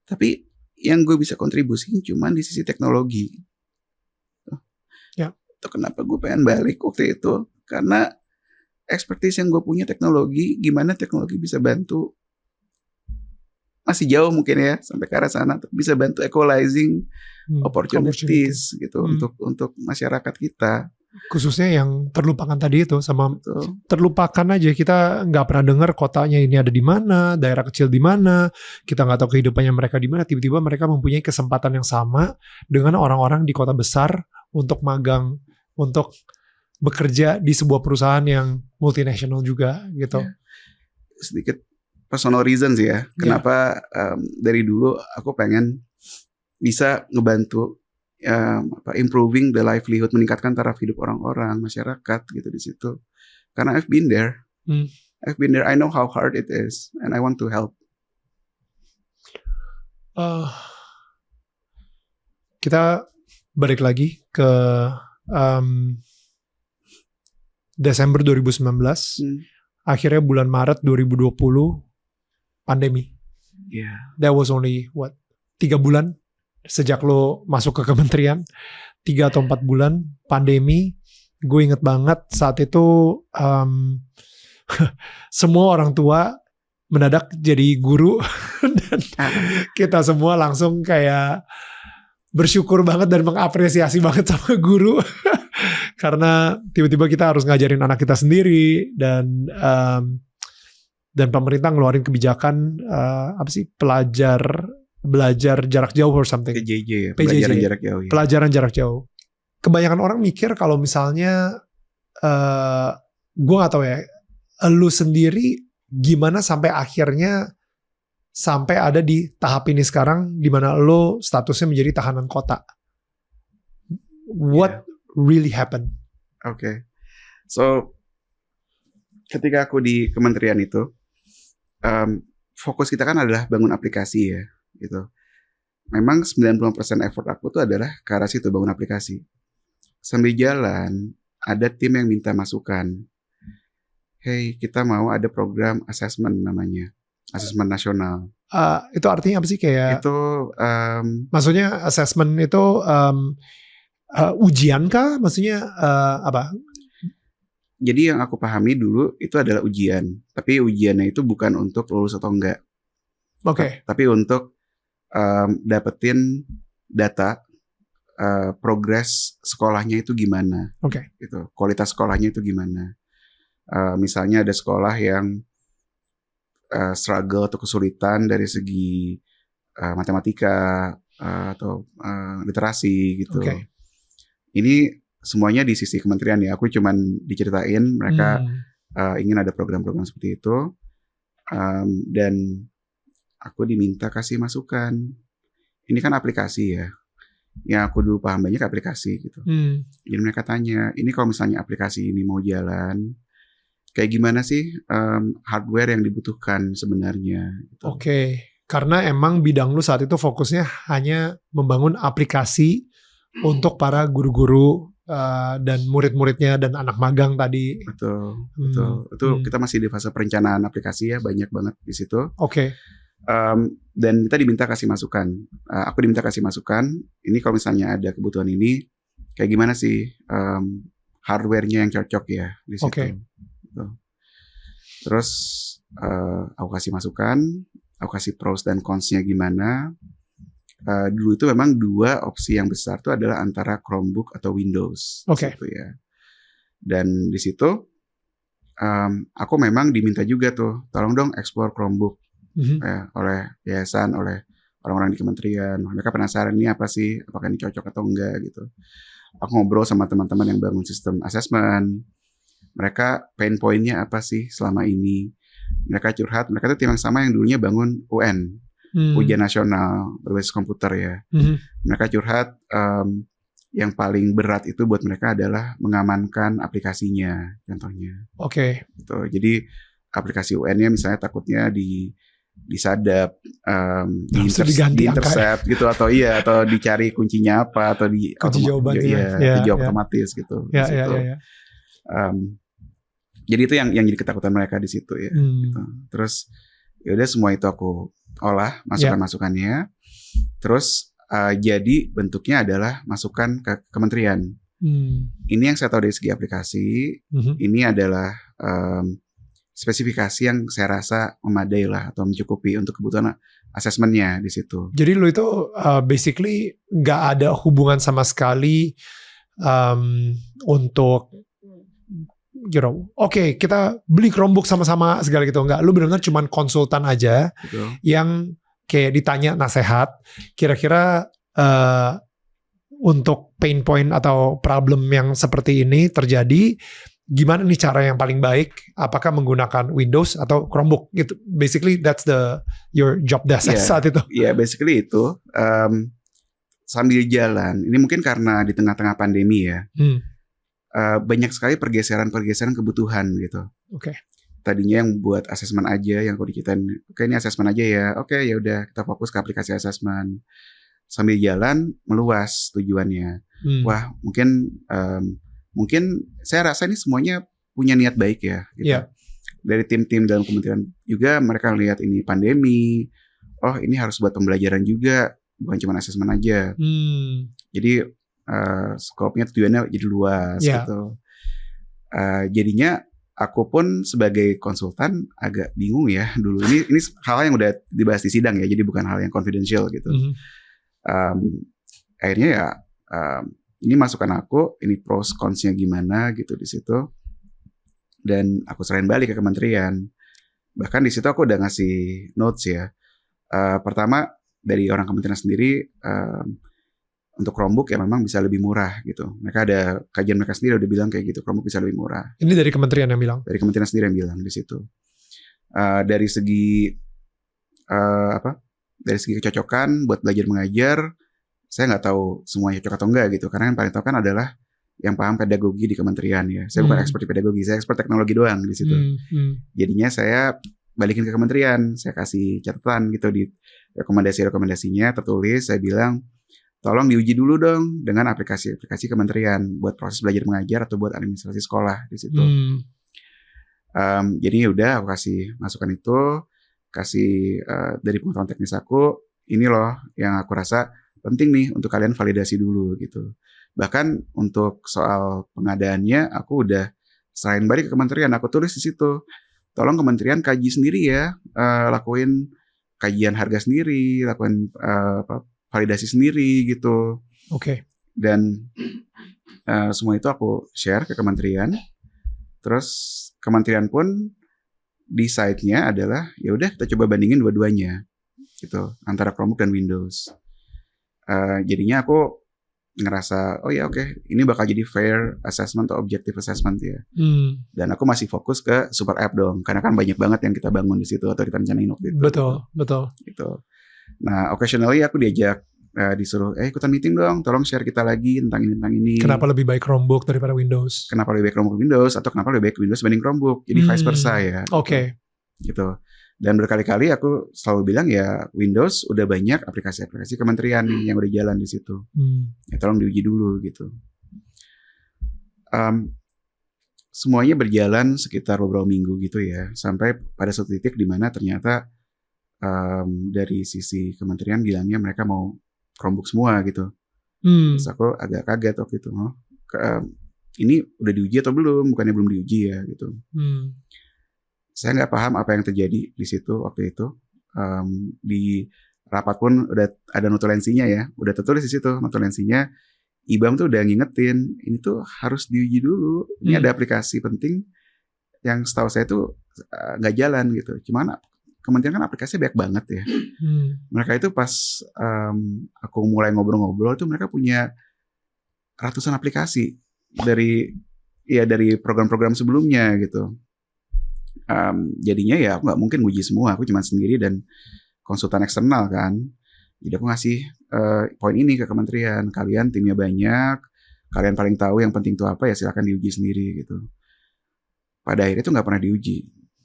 Tapi yang gue bisa kontribusiin cuman di sisi teknologi. Ya. Itu kenapa gue pengen balik waktu itu. Karena expertise yang gue punya teknologi, gimana teknologi bisa bantu. Masih jauh mungkin ya sampai ke arah sana, tapi bisa bantu equalizing opportunities gitu untuk masyarakat kita. Khususnya yang terlupakan tadi itu, sama Betul. terlupakan aja, kita nggak pernah dengar kotanya ini ada di mana, daerah kecil di mana, kita nggak tahu kehidupannya mereka di mana. Tiba-tiba mereka mempunyai kesempatan yang sama dengan orang-orang di kota besar untuk magang, untuk bekerja di sebuah perusahaan yang multinasional juga gitu. Ya. Sedikit personal reason sih ya, kenapa dari dulu aku pengen bisa ngebantu improving the livelihood, meningkatkan taraf hidup orang-orang, masyarakat gitu di situ. Karena I've been there. I know how hard it is, and I want to help. Kita balik lagi ke Desember 2019. Akhirnya bulan Maret 2020 pandemi. Yeah. That was only 3 bulan sejak lo masuk ke kementerian. 3 atau 4 bulan pandemi. Gue inget banget saat itu semua orang tua mendadak jadi guru. Dan kita semua langsung kayak bersyukur banget dan mengapresiasi banget sama guru. Karena tiba-tiba kita harus ngajarin anak kita sendiri. Dan pemerintah ngeluarin kebijakan belajar jarak jauh or something. PJJ ya, pelajaran jarak jauh. Ya. Pelajaran jarak jauh. Kebanyakan orang mikir kalau misalnya gue gak tahu ya, lu sendiri gimana sampai akhirnya sampai ada di tahap ini sekarang di mana lu statusnya menjadi tahanan kota. What really happened? Okay. So ketika aku di kementerian itu, fokus kita kan adalah bangun aplikasi ya, gitu. Memang 90% effort aku tuh adalah ke arah situ, bangun aplikasi. Sambil jalan, ada tim yang minta masukan. Hey, kita mau ada program assessment namanya, assessment nasional. Itu artinya apa sih kayak? Itu, maksudnya assessment itu ujian kah? Maksudnya apa? Jadi yang aku pahami dulu itu adalah ujian, tapi ujiannya itu bukan untuk lulus atau enggak. Oke. Tapi untuk dapetin data progres sekolahnya itu gimana. Oke. Gitu. Kualitas sekolahnya itu gimana. Misalnya ada sekolah yang struggle atau kesulitan dari segi matematika atau literasi gitu. Okay. Ini semuanya di sisi kementerian ya. Aku cuman diceritain mereka ingin ada program-program seperti itu, dan aku diminta kasih masukan. Ini kan aplikasi ya. Yang aku dulu paham banyak aplikasi gitu. Jadi mereka tanya, ini kalau misalnya aplikasi ini mau jalan, kayak gimana sih hardware yang dibutuhkan sebenarnya? Gitu. Oke. Karena emang bidang lu saat itu fokusnya hanya membangun aplikasi untuk para guru-guru dan murid-muridnya dan anak magang tadi. Betul. Itu kita masih di fase perencanaan aplikasi ya, banyak banget di situ. Oke. Dan kita diminta kasih masukan. Aku diminta kasih masukan. Ini kalau misalnya ada kebutuhan ini, kayak gimana sih hardware-nya yang cocok ya di situ. Okay. Gitu. Terus aku kasih masukan, aku kasih pros dan cons-nya gimana. Dulu itu memang 2 opsi yang besar itu adalah antara Chromebook atau Windows. Oke. Gitu ya. Dan di situ aku memang diminta juga tuh, tolong dong explore Chromebook oleh yayasan, oleh orang-orang di kementerian. Mereka penasaran ini apa sih, apakah ini cocok atau enggak gitu. Aku ngobrol sama teman-teman yang bangun sistem assessment. Mereka pain point-nya apa sih selama ini. Mereka curhat, mereka tuh tim yang sama yang dulunya bangun UN. Ujian nasional berbasis komputer ya. Mereka curhat yang paling berat itu buat mereka adalah mengamankan aplikasinya, contohnya. Oke. Gitu. Jadi aplikasi UN-nya misalnya takutnya disadap, di-intercept gitu, atau dicari kuncinya apa, atau kunci jawabannya, dijawab otomatis gitu. Jadi itu yang jadi ketakutan mereka di situ ya. Gitu. Terus ya udah semua itu aku olah masukan-masukannya. Terus jadi bentuknya adalah masukan ke kementerian. Ini yang saya tahu dari segi aplikasi. Ini adalah spesifikasi yang saya rasa memadai lah atau mencukupi untuk kebutuhan asesmennya di situ. Jadi lu itu basically nggak ada hubungan sama sekali untuk oke, kita beli Chromebook sama-sama segala gitu. Enggak, lu benar-benar cuman konsultan aja. Betul. Yang kayak ditanya nasehat, kira-kira untuk pain point atau problem yang seperti ini terjadi, gimana nih cara yang paling baik? Apakah menggunakan Windows atau Chromebook? Gitu. Basically that's your job desk saat itu. Iya, basically itu. Sambil jalan, ini mungkin karena di tengah-tengah pandemi ya. Banyak sekali pergeseran kebutuhan gitu. Oke. Tadinya yang buat asesmen aja, yang aku dikitain, oke ini asesmen aja ya. Oke, ya udah kita fokus ke aplikasi asesmen. Sambil jalan meluas tujuannya. Wah, mungkin saya rasa ini semuanya punya niat baik ya gitu. Yeah. Dari tim-tim dalam kementerian juga mereka lihat ini pandemi. Oh, ini harus buat pembelajaran juga, bukan cuma asesmen aja. Jadi skopnya tujuannya jadi luas gitu. Jadinya aku pun sebagai konsultan agak bingung ya dulu. Ini hal yang udah dibahas di sidang ya, jadi bukan hal yang confidential gitu. Akhirnya ya ini masukan aku, ini pros consnya gimana gitu di situ. Dan aku serahin balik ke kementerian. Bahkan di situ aku udah ngasih notes ya. Pertama dari orang kementerian sendiri, untuk Chromebook ya memang bisa lebih murah gitu. Mereka ada kajian mereka sendiri udah bilang kayak gitu, Chromebook bisa lebih murah. Ini dari kementerian yang bilang? Dari kementerian sendiri yang bilang di situ. Dari segi dari segi kecocokan buat belajar mengajar, saya nggak tahu semuanya cocok atau enggak gitu. Karena yang paling tahu kan adalah yang paham pedagogi di kementerian ya. Saya bukan expert di pedagogi, saya expert teknologi doang di situ. Jadinya saya balikin ke kementerian, saya kasih catatan gitu di rekomendasinya tertulis, saya bilang tolong diuji dulu dong dengan aplikasi-aplikasi kementerian buat proses belajar mengajar atau buat administrasi sekolah di situ. Jadi udah aku kasih masukan itu, kasih dari pengetahuan teknis aku, ini loh yang aku rasa penting nih untuk kalian validasi dulu gitu. Bahkan untuk soal pengadaannya aku udah serahin balik ke kementerian, aku tulis di situ. Tolong kementerian kaji sendiri ya, lakuin kajian harga sendiri, lakuin validasi sendiri gitu. Oke. Dan semua itu aku share ke kementerian. Terus kementerian pun decide-nya adalah ya udah kita coba bandingin dua-duanya gitu, antara Chromebook dan Windows. Jadinya aku ngerasa oh ya oke, ini bakal jadi fair assessment atau objective assessment ya. Dan aku masih fokus ke super app dong, karena kan banyak banget yang kita bangun di situ atau kita rencanain waktu itu. Betul. Gitu. Nah, occasionally aku diajak disuruh ikutan meeting dong, tolong share kita lagi tentang ini. Kenapa lebih baik Chromebook daripada Windows? Kenapa lebih baik Chromebook Windows atau kenapa lebih baik Windows dibanding Chromebook? Jadi vice versa ya. Oke. Gitu. Dan berkali-kali aku selalu bilang ya Windows udah banyak aplikasi-aplikasi kementerian yang udah jalan di situ. Ya tolong diuji dulu gitu. Semuanya berjalan sekitar beberapa minggu gitu ya, sampai pada suatu titik di mana ternyata dari sisi kementerian bilangnya mereka mau Chromebook semua gitu. Terus aku agak kaget waktu itu. Ini udah diuji atau belum? Bukannya belum diuji ya gitu. Saya nggak paham apa yang terjadi di situ waktu itu. Di rapat pun udah ada notulensinya ya, udah tertulis di situ notulensinya. IBAM tuh udah ngingetin, ini tuh harus diuji dulu. Ini ada aplikasi penting yang setahu saya tuh nggak jalan gitu. Cuman kementerian kan aplikasinya banyak banget ya. Mereka itu pas aku mulai ngobrol-ngobrol itu mereka punya ratusan aplikasi dari program-program sebelumnya gitu. Jadinya ya aku nggak mungkin nguji semua, aku cuma sendiri dan konsultan eksternal kan. Jadi aku ngasih poin ini ke kementerian, kalian timnya banyak, kalian paling tahu yang penting itu apa ya silakan diuji sendiri gitu. Pada akhirnya itu nggak pernah diuji,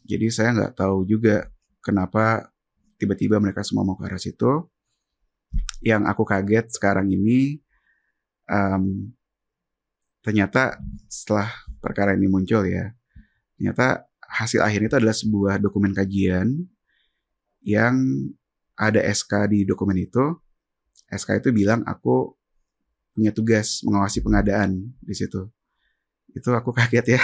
jadi saya nggak tahu juga kenapa tiba-tiba mereka semua mau ke arah situ. Yang aku kaget sekarang ini ternyata setelah perkara ini muncul ya, ternyata hasil akhirnya itu adalah sebuah dokumen kajian yang ada SK di dokumen itu. SK itu bilang aku punya tugas mengawasi pengadaan di situ. Itu aku kaget ya.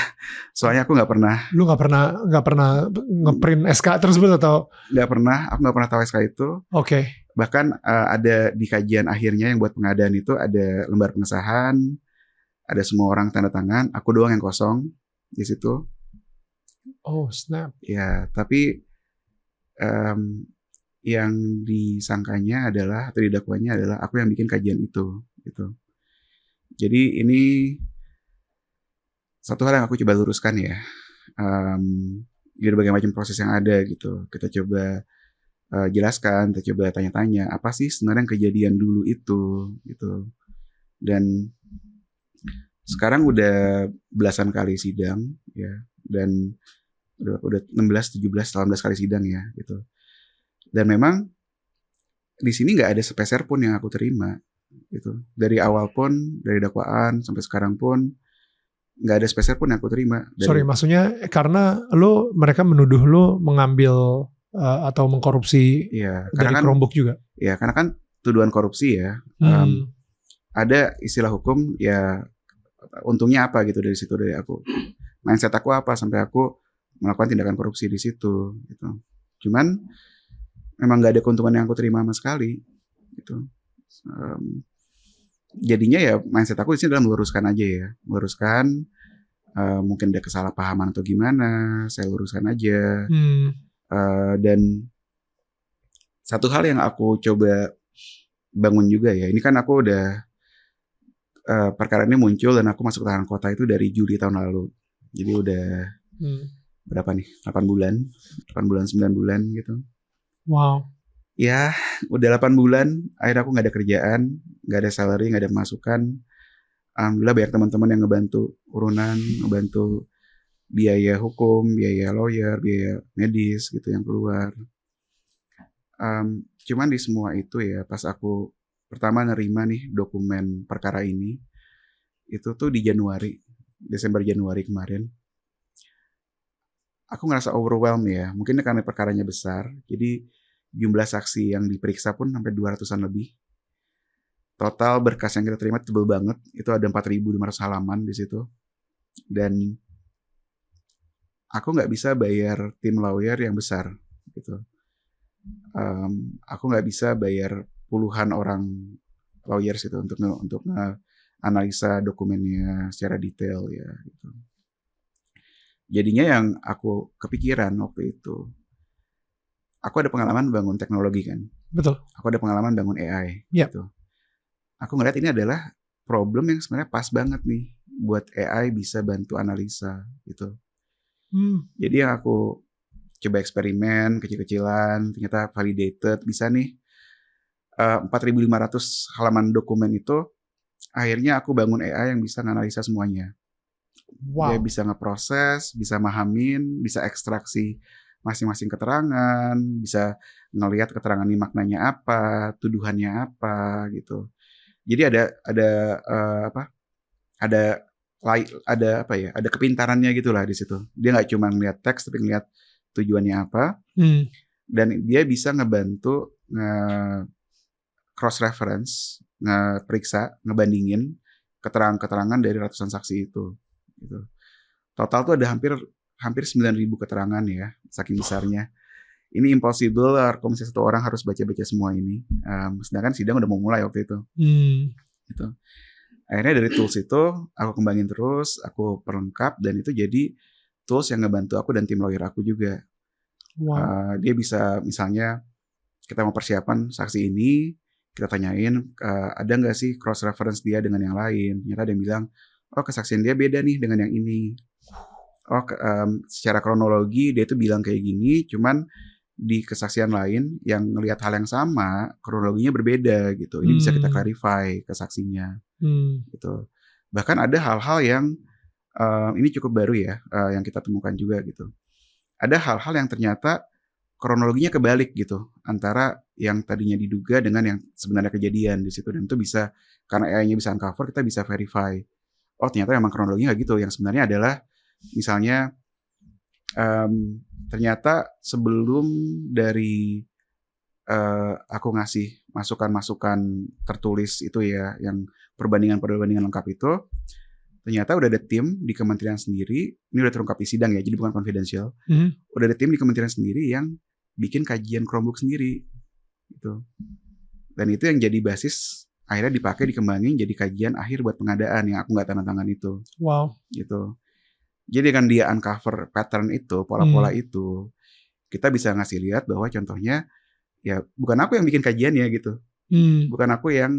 Soalnya aku nggak pernah. Lu nggak pernah ngeprint SK tersebut atau? Nggak pernah. Aku nggak pernah tahu SK itu. Oke. Bahkan ada di kajian akhirnya yang buat pengadaan itu ada lembar pengesahan, ada semua orang tanda tangan, aku doang yang kosong di situ. Oh snap. Ya, tapi yang disangkanya adalah atau didakwanya adalah aku yang bikin kajian itu gitu. Jadi ini satu hal yang aku coba luruskan ya. Dari berbagai macam proses yang ada gitu. Kita coba jelaskan, kita coba tanya-tanya apa sih sebenarnya yang kejadian dulu itu gitu. Dan sekarang udah belasan kali sidang ya, dan udah 16, 17, 18 kali sidang ya gitu. Dan memang di sini nggak ada sepeser pun yang aku terima gitu. Dari awal pun, dari dakwaan sampai sekarang pun nggak ada sepeser pun yang aku terima. Sorry, maksudnya karena mereka menuduh lo mengambil atau mengkorupsi ya, dari kan, Chromebook juga. Ya, karena kan tuduhan korupsi ya. Ada istilah hukum ya, untungnya apa gitu dari situ, dari aku. Mindset aku apa sampai aku melakukan tindakan korupsi di situ gitu. Cuman memang nggak ada keuntungan yang aku terima sama sekali gitu. Jadinya ya mindset aku di sini adalah meluruskan aja ya, meluruskan mungkin ada kesalahpahaman atau gimana, saya luruskan aja. Dan satu hal yang aku coba bangun juga ya, ini kan aku udah perkara ini muncul dan aku masuk tahanan kota itu dari Juli tahun lalu. Jadi udah berapa nih? 8 bulan, 9 bulan gitu. Wow. Ya, udah 8 bulan, akhirnya aku gak ada kerjaan, gak ada salary, gak ada pemasukan. Alhamdulillah banyak teman-teman yang ngebantu urunan, ngebantu biaya hukum, biaya lawyer, biaya medis gitu yang keluar. Cuman di semua itu ya, pas aku pertama nerima nih dokumen perkara ini, itu tuh di Desember Januari kemarin. Aku ngerasa overwhelmed ya, mungkin karena perkaranya besar, jadi jumlah saksi yang diperiksa pun sampai 200-an lebih. Total berkas yang kita terima tebel banget, itu ada 4.500 halaman di situ. Dan aku nggak bisa bayar tim lawyer yang besar gitu. Aku nggak bisa bayar puluhan orang lawyers itu untuk analisa dokumennya secara detail ya gitu. Jadinya yang aku kepikiran waktu itu, aku ada pengalaman bangun teknologi kan. Betul. Aku ada pengalaman bangun AI gitu. Aku ngeliat ini adalah problem yang sebenarnya pas banget nih buat AI bisa bantu analisa gitu. Jadi yang aku coba eksperimen kecil-kecilan, ternyata validated, bisa nih 4.500 halaman dokumen itu, akhirnya aku bangun AI yang bisa menganalisa semuanya. Wow. Dia bisa ngeproses, bisa mahamin, bisa ekstraksi masing-masing keterangan, bisa ngelihat keterangan ini maknanya apa, tuduhannya apa gitu. Jadi ada kepintarannya gitulah di situ. Dia nggak cuma ngelihat teks tapi ngelihat tujuannya apa. Dan dia bisa ngebantu cross reference, ngeperiksa, ngebandingin keterangan-keterangan dari ratusan saksi itu gitu. Total tuh ada hampir 9.000 keterangan ya, saking besarnya. Ini impossible kalau misalnya satu orang harus baca-baca semua ini. Sedangkan sidang udah mau mulai waktu itu. Gitu. Akhirnya dari tools itu aku kembangin terus, aku perlengkap, dan itu jadi tools yang ngebantu aku dan tim lawyer aku juga. Wow. Dia bisa misalnya kita mau persiapan saksi ini, kita tanyain ada nggak sih cross reference dia dengan yang lain. Ternyata ada yang bilang, oh kesaksian dia beda nih dengan yang ini. Oh secara kronologi dia itu bilang kayak gini, cuman di kesaksian lain yang ngelihat hal yang sama, kronologinya berbeda gitu. Ini bisa kita clarify kesaksinya. Gitu. Bahkan ada hal-hal yang ini cukup baru ya, yang kita temukan juga gitu. Ada hal-hal yang ternyata kronologinya kebalik gitu, antara yang tadinya diduga dengan yang sebenarnya kejadian di situ. Dan itu bisa, karena AI-nya bisa uncover, kita bisa verify. Oh ternyata memang kronologinya kayak gitu. Yang sebenarnya adalah misalnya ternyata sebelum dari aku ngasih masukan-masukan tertulis itu ya, yang perbandingan lengkap itu, ternyata udah ada tim di kementerian sendiri, ini udah terungkap di sidang ya, jadi bukan confidential. Udah ada tim di kementerian sendiri yang bikin kajian Chromebook sendiri gitu. Dan itu yang jadi basis akhirnya dipakai dikembangin jadi kajian akhir buat pengadaan yang aku nggak tanda tangan itu. Wow. Gitu. Jadi kan dia uncover pattern itu, pola-pola itu, kita bisa ngasih lihat bahwa contohnya ya bukan aku yang bikin kajiannya gitu, bukan aku yang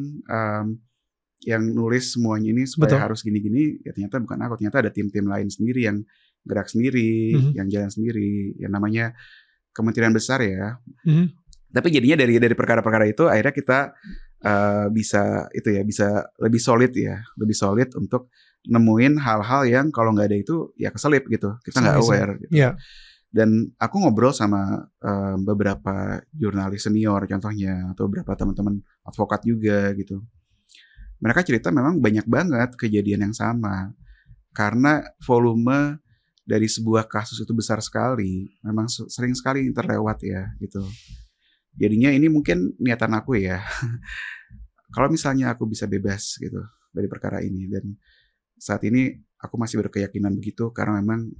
nulis semuanya ini supaya harus gini-gini, ya ternyata bukan aku, ternyata ada tim-tim lain sendiri yang gerak sendiri, yang jalan sendiri, yang namanya kementerian besar ya. Tapi jadinya dari perkara-perkara itu akhirnya kita bisa lebih solid untuk nemuin hal-hal yang kalau nggak ada itu ya keselip gitu, kita nggak aware gitu. Yeah. Dan aku ngobrol sama beberapa jurnalis senior contohnya, atau beberapa teman-teman advokat juga gitu. Mereka cerita memang banyak banget kejadian yang sama, karena volume dari sebuah kasus itu besar sekali, memang sering sekali terlewat ya gitu. Jadinya ini mungkin niatan aku ya, kalau misalnya aku bisa bebas gitu dari perkara ini, dan saat ini aku masih berkeyakinan begitu karena memang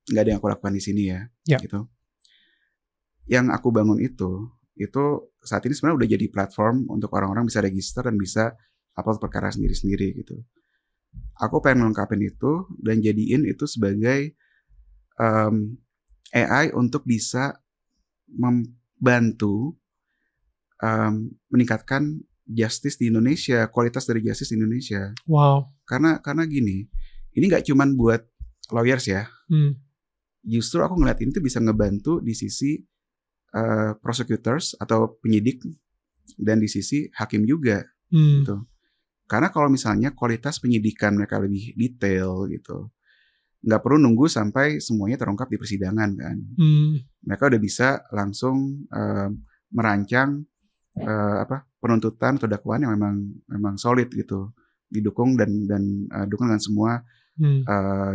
nggak ada yang aku lakukan di sini ya. Gitu. Yang aku bangun itu saat ini sebenarnya udah jadi platform untuk orang-orang bisa register dan bisa upload perkara sendiri-sendiri gitu. Aku pengen melengkapin itu dan jadiin itu sebagai AI untuk bisa membantu meningkatkan justice di Indonesia, kualitas dari justice di Indonesia. Wow. Karena gini, ini nggak cuman buat lawyers ya. Justru aku ngeliat ini tuh bisa ngebantu di sisi prosecutors atau penyidik dan di sisi hakim juga. Gitu. Karena kalau misalnya kualitas penyidikan mereka lebih detail gitu, nggak perlu nunggu sampai semuanya terungkap di persidangan kan. Mereka udah bisa langsung merancang penuntutan atau dakwaan yang memang solid gitu, didukung dan dukung dengan semua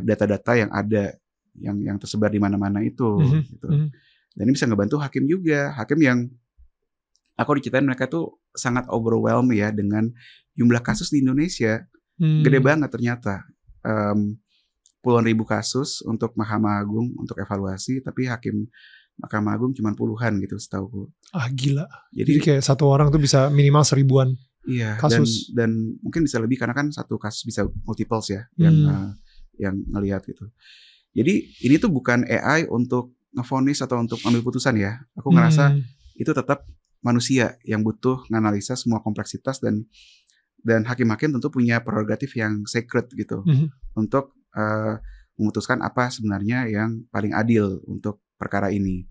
data-data yang ada yang tersebar di mana-mana itu gitu. Dan ini bisa ngebantu hakim juga, hakim yang aku diceritain mereka tuh sangat overwhelmed ya dengan jumlah kasus di Indonesia. Gede banget ternyata, puluhan ribu kasus untuk Mahkamah Agung untuk evaluasi, tapi hakim Mahkamah Agung cuma puluhan gitu setauku. Gila. Jadi kayak satu orang tuh bisa minimal 1000-an kasus. Dan mungkin bisa lebih karena kan satu kasus bisa multiples ya yang ngelihat gitu. Jadi ini tuh bukan AI untuk ngevonis atau untuk ambil putusan ya. Aku ngerasa itu tetap manusia yang butuh nganalisa semua kompleksitas, dan hakim-hakim tentu punya prerogatif yang sacred gitu untuk memutuskan apa sebenarnya yang paling adil untuk perkara ini.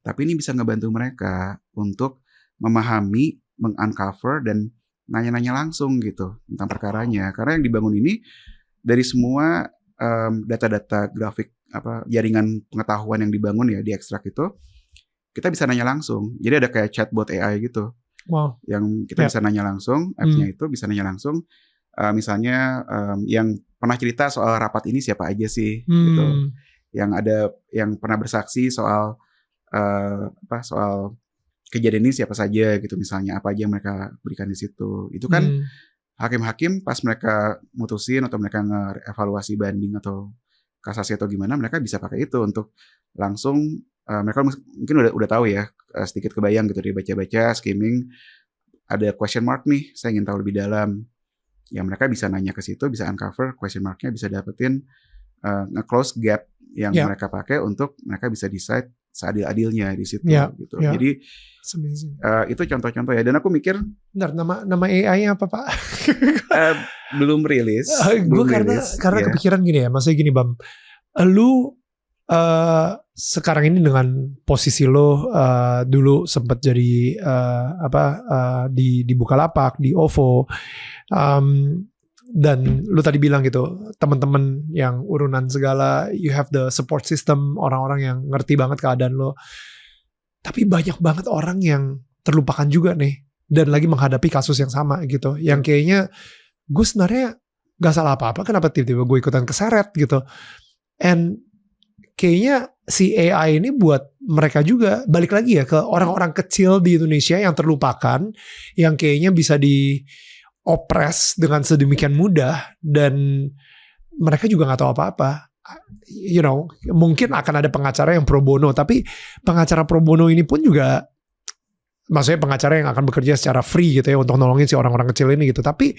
Tapi ini bisa ngebantu mereka untuk memahami, meng-uncover dan nanya-nanya langsung gitu tentang perkaranya. Karena yang dibangun ini dari semua data-data grafik jaringan pengetahuan yang dibangun ya di ekstrak itu, kita bisa nanya langsung. Jadi ada kayak chatbot AI gitu. Wow. Yang kita bisa nanya langsung, app-nya itu bisa nanya langsung. Misalnya yang pernah cerita soal rapat ini siapa aja sih gitu. Yang pernah bersaksi soal soal kejadian ini siapa saja gitu, misalnya apa aja yang mereka berikan di situ. Itu kan hakim-hakim pas mereka mutusin atau mereka nge-evaluasi banding atau kasasi atau gimana, mereka bisa pakai itu untuk langsung mereka mungkin udah tahu ya, sedikit kebayang gitu, dia baca-baca skimming ada question mark nih, saya ingin tahu lebih dalam. Ya mereka bisa nanya ke situ, bisa uncover question marknya, bisa dapetin nge-close gap yang mereka pakai untuk mereka bisa decide seadil-adilnya di situ gitu. Jadi itu contoh-contoh ya. Dan aku mikir, benar, nama AI-nya apa Pak? belum rilis. Gue karena kepikiran gini ya, maksudnya gini Bam, lu sekarang ini dengan posisi lo dulu sempat jadi di Bukalapak, di OVO, dan lu tadi bilang gitu, teman-teman yang urunan segala, you have the support system, orang-orang yang ngerti banget keadaan lo. Tapi banyak banget orang yang terlupakan juga nih, dan lagi menghadapi kasus yang sama gitu, yang kayaknya gue sebenarnya gak salah apa-apa, kenapa tiba-tiba gue ikutan keseret gitu. And kayaknya si AI ini buat mereka juga, balik lagi ya ke orang-orang kecil di Indonesia yang terlupakan, yang kayaknya bisa diopres dengan sedemikian mudah, dan mereka juga gak tahu apa-apa. You know, mungkin akan ada pengacara yang pro bono, tapi pengacara pro bono ini pun juga maksudnya pengacara yang akan bekerja secara free gitu ya untuk nolongin si orang-orang kecil ini gitu. Tapi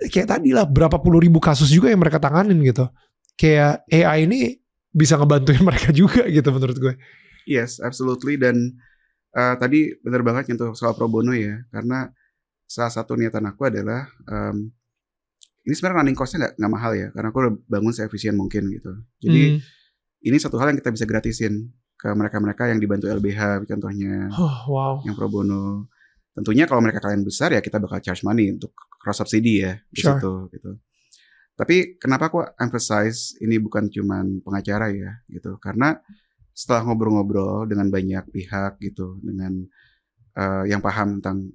kayak tadi lah berapa puluh ribu kasus juga yang mereka tanganin gitu. Kayak AI ini bisa ngebantuin mereka juga gitu menurut gue. Yes, absolutely. Dan tadi benar banget nyentuh soal pro bono ya. Karena salah satu niatan aku adalah ini sebenarnya running cost-nya nggak mahal ya. Karena aku udah bangun seefisien mungkin gitu. Jadi ini satu hal yang kita bisa gratisin ke mereka-mereka yang dibantu LBH contohnya, yang pro bono. Tentunya kalau mereka kalian besar ya kita bakal charge money untuk cross subsidi ya di situ gitu. Tapi kenapa aku emphasize ini bukan cuman pengacara ya gitu? Karena setelah ngobrol-ngobrol dengan banyak pihak gitu, dengan yang paham tentang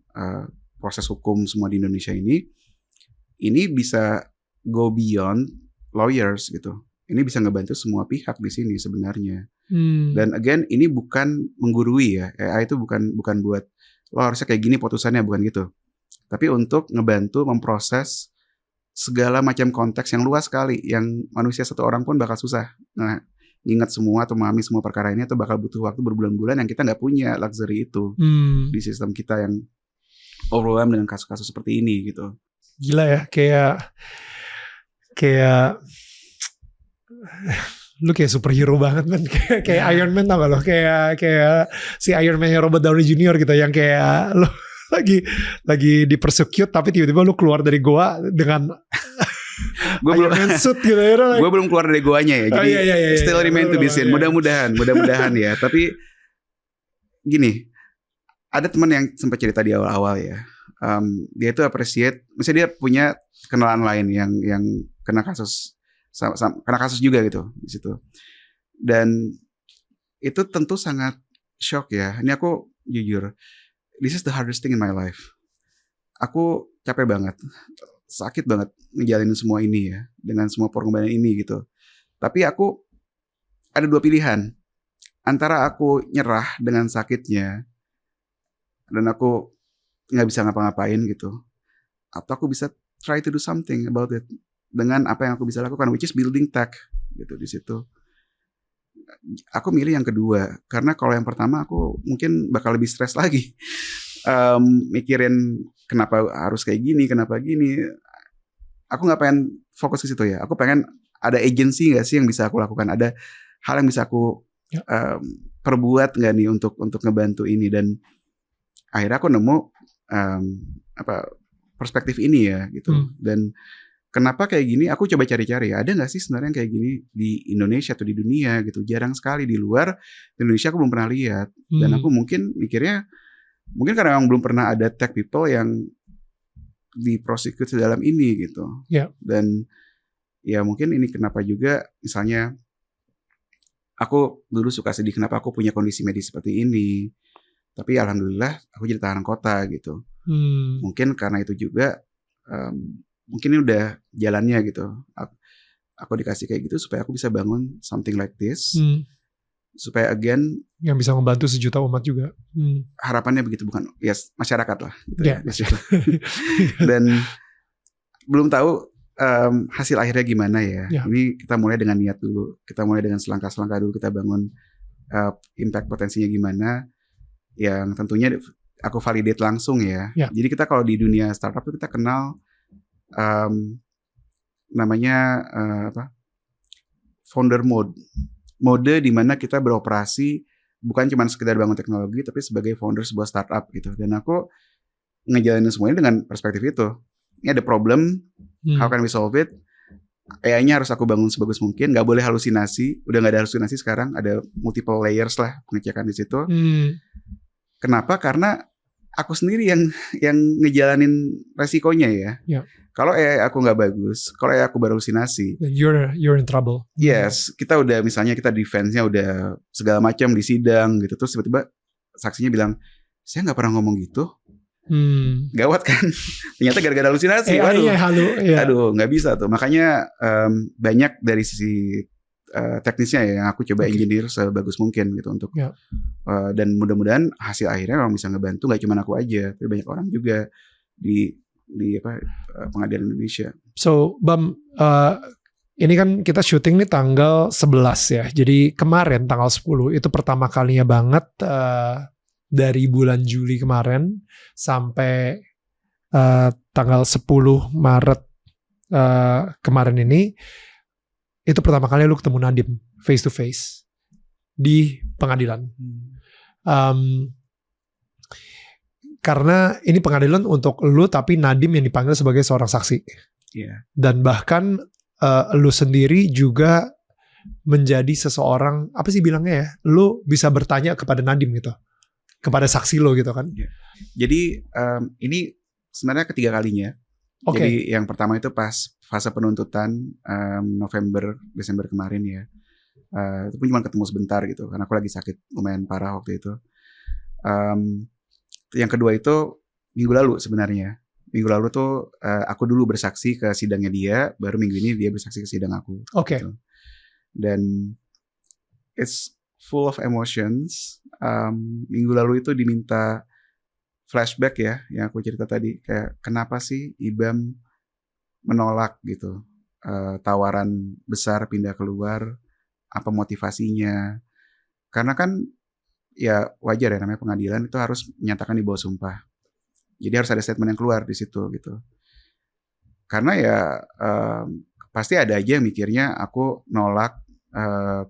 proses hukum semua di Indonesia ini bisa go beyond lawyers gitu. Ini bisa ngebantu semua pihak di sini sebenarnya. Dan again ini bukan menggurui ya. AI itu bukan buat lo harusnya kayak gini putusannya, bukan gitu. Tapi untuk ngebantu memproses segala macam konteks yang luas sekali, yang manusia satu orang pun bakal susah. Nah, ingat semua atau memahami semua perkara ini atau bakal butuh waktu berbulan-bulan yang kita nggak punya luxury itu di sistem kita yang overwhelmed dengan kasus-kasus seperti ini gitu. Gila ya, kayak lu kayak superhero banget man. Kayak Iron Man tau gak lo, kayak si Iron Man Robert Downey Jr. gitu, yang kayak lo lagi di persecute tapi tiba-tiba lu keluar dari goa dengan Iron Man suit gitu ya. Gue belum keluar dari goanya ya, jadi still remain to be seen. Mudah-mudahan ya. Tapi gini, ada teman yang sempat cerita di awal-awal ya. Dia itu appreciate, misalnya dia punya kenalan lain yang kena kasus juga gitu di situ. Dan itu tentu sangat shock ya. Ini aku jujur, this is the hardest thing in my life. Aku capek banget, sakit banget ngejalanin semua ini ya, dengan semua pengorbanan ini gitu. Tapi aku ada dua pilihan, antara aku nyerah dengan sakitnya dan aku nggak bisa ngapa-ngapain gitu, atau aku bisa try to do something about it dengan apa yang aku bisa lakukan, which is building tech gitu di situ. Aku milih yang kedua karena kalau yang pertama aku mungkin bakal lebih stres lagi, mikirin kenapa harus kayak gini, kenapa gini. Aku nggak pengen fokus ke situ ya. Aku pengen ada agency nggak sih yang bisa aku lakukan, ada hal yang bisa aku perbuat nggak nih untuk ngebantu ini. Dan akhirnya aku nemu perspektif ini ya gitu. Dan kenapa kayak gini? Aku coba cari-cari, ada nggak sih sebenarnya kayak gini di Indonesia atau di dunia gitu? Jarang sekali di luar Indonesia aku belum pernah lihat. Dan aku mungkin mikirnya, mungkin karena memang belum pernah ada tech people yang diprosecute dalam ini gitu. Dan ya mungkin ini kenapa juga, misalnya aku dulu suka sedih kenapa aku punya kondisi medis seperti ini. Tapi alhamdulillah aku jadi tahanan kota gitu. Mungkin karena itu juga. Mungkin ini udah jalannya gitu. Aku dikasih kayak gitu supaya aku bisa bangun something like this. Supaya again yang bisa membantu sejuta umat juga. Harapannya begitu, bukan ya masyarakat lah gitu ya. Dan belum tahu hasil akhirnya gimana ya. Ini kita mulai dengan niat dulu. Kita mulai dengan selangkah-selangkah dulu, kita bangun impact potensinya gimana. Yang tentunya aku validate langsung ya. Jadi kita kalau di dunia startup itu kita kenal namanya founder mode di mana kita beroperasi bukan cuma sekedar bangun teknologi tapi sebagai founder sebuah startup gitu. Dan aku ngejalanin semuanya dengan perspektif itu. Ini ada problem, how can we solve it? AI-nya harus aku bangun sebagus mungkin, nggak boleh halusinasi. Udah nggak ada halusinasi sekarang, ada multiple layers lah pengecekan di situ. Kenapa? Karena aku sendiri yang ngejalanin resikonya ya. Kalau AI aku nggak bagus, kalau AI aku berhalusinasi, you're in trouble. Yes, kita udah misalnya kita defense-nya udah segala macam di sidang gitu, terus tiba-tiba saksinya bilang saya nggak pernah ngomong gitu. Gawat kan? Ternyata gara-gara halusinasi. Aduh, nggak bisa tuh. Makanya banyak dari sisi teknisnya ya yang aku coba engineer sebagus mungkin gitu untuk dan mudah-mudahan hasil akhirnya memang bisa ngebantu nggak cuma aku aja, tapi banyak orang juga di pengadilan Indonesia. So Bam, ini kan kita syuting nih tanggal 11 ya. Jadi kemarin tanggal 10 itu pertama kalinya banget dari bulan Juli kemarin sampai tanggal 10 Maret kemarin ini, itu pertama kali lu ketemu Nadiem face to face di pengadilan. Karena ini pengadilan untuk lu, tapi Nadiem yang dipanggil sebagai seorang saksi. Yeah. Dan bahkan lu sendiri juga menjadi seseorang, apa sih bilangnya ya, lu bisa bertanya kepada Nadiem gitu, kepada saksi lo gitu kan. Yeah. Jadi ini sebenarnya ketiga kalinya. Okay. Jadi yang pertama itu pas fase penuntutan November Desember kemarin ya. Itu pun cuma ketemu sebentar gitu karena aku lagi sakit lumayan parah waktu itu. Yang kedua itu minggu lalu sebenarnya. Minggu lalu tuh aku dulu bersaksi ke sidangnya dia, baru minggu ini dia bersaksi ke sidang aku. Oke. Gitu. Dan it's full of emotions. Minggu lalu itu diminta flashback ya, yang aku cerita tadi, kayak kenapa sih IBAM menolak gitu tawaran besar pindah keluar, apa motivasinya? Karena kan ya wajar ya, namanya pengadilan itu harus menyatakan di bawah sumpah. Jadi harus ada statement yang keluar di situ gitu. Karena ya pasti ada aja yang mikirnya aku nolak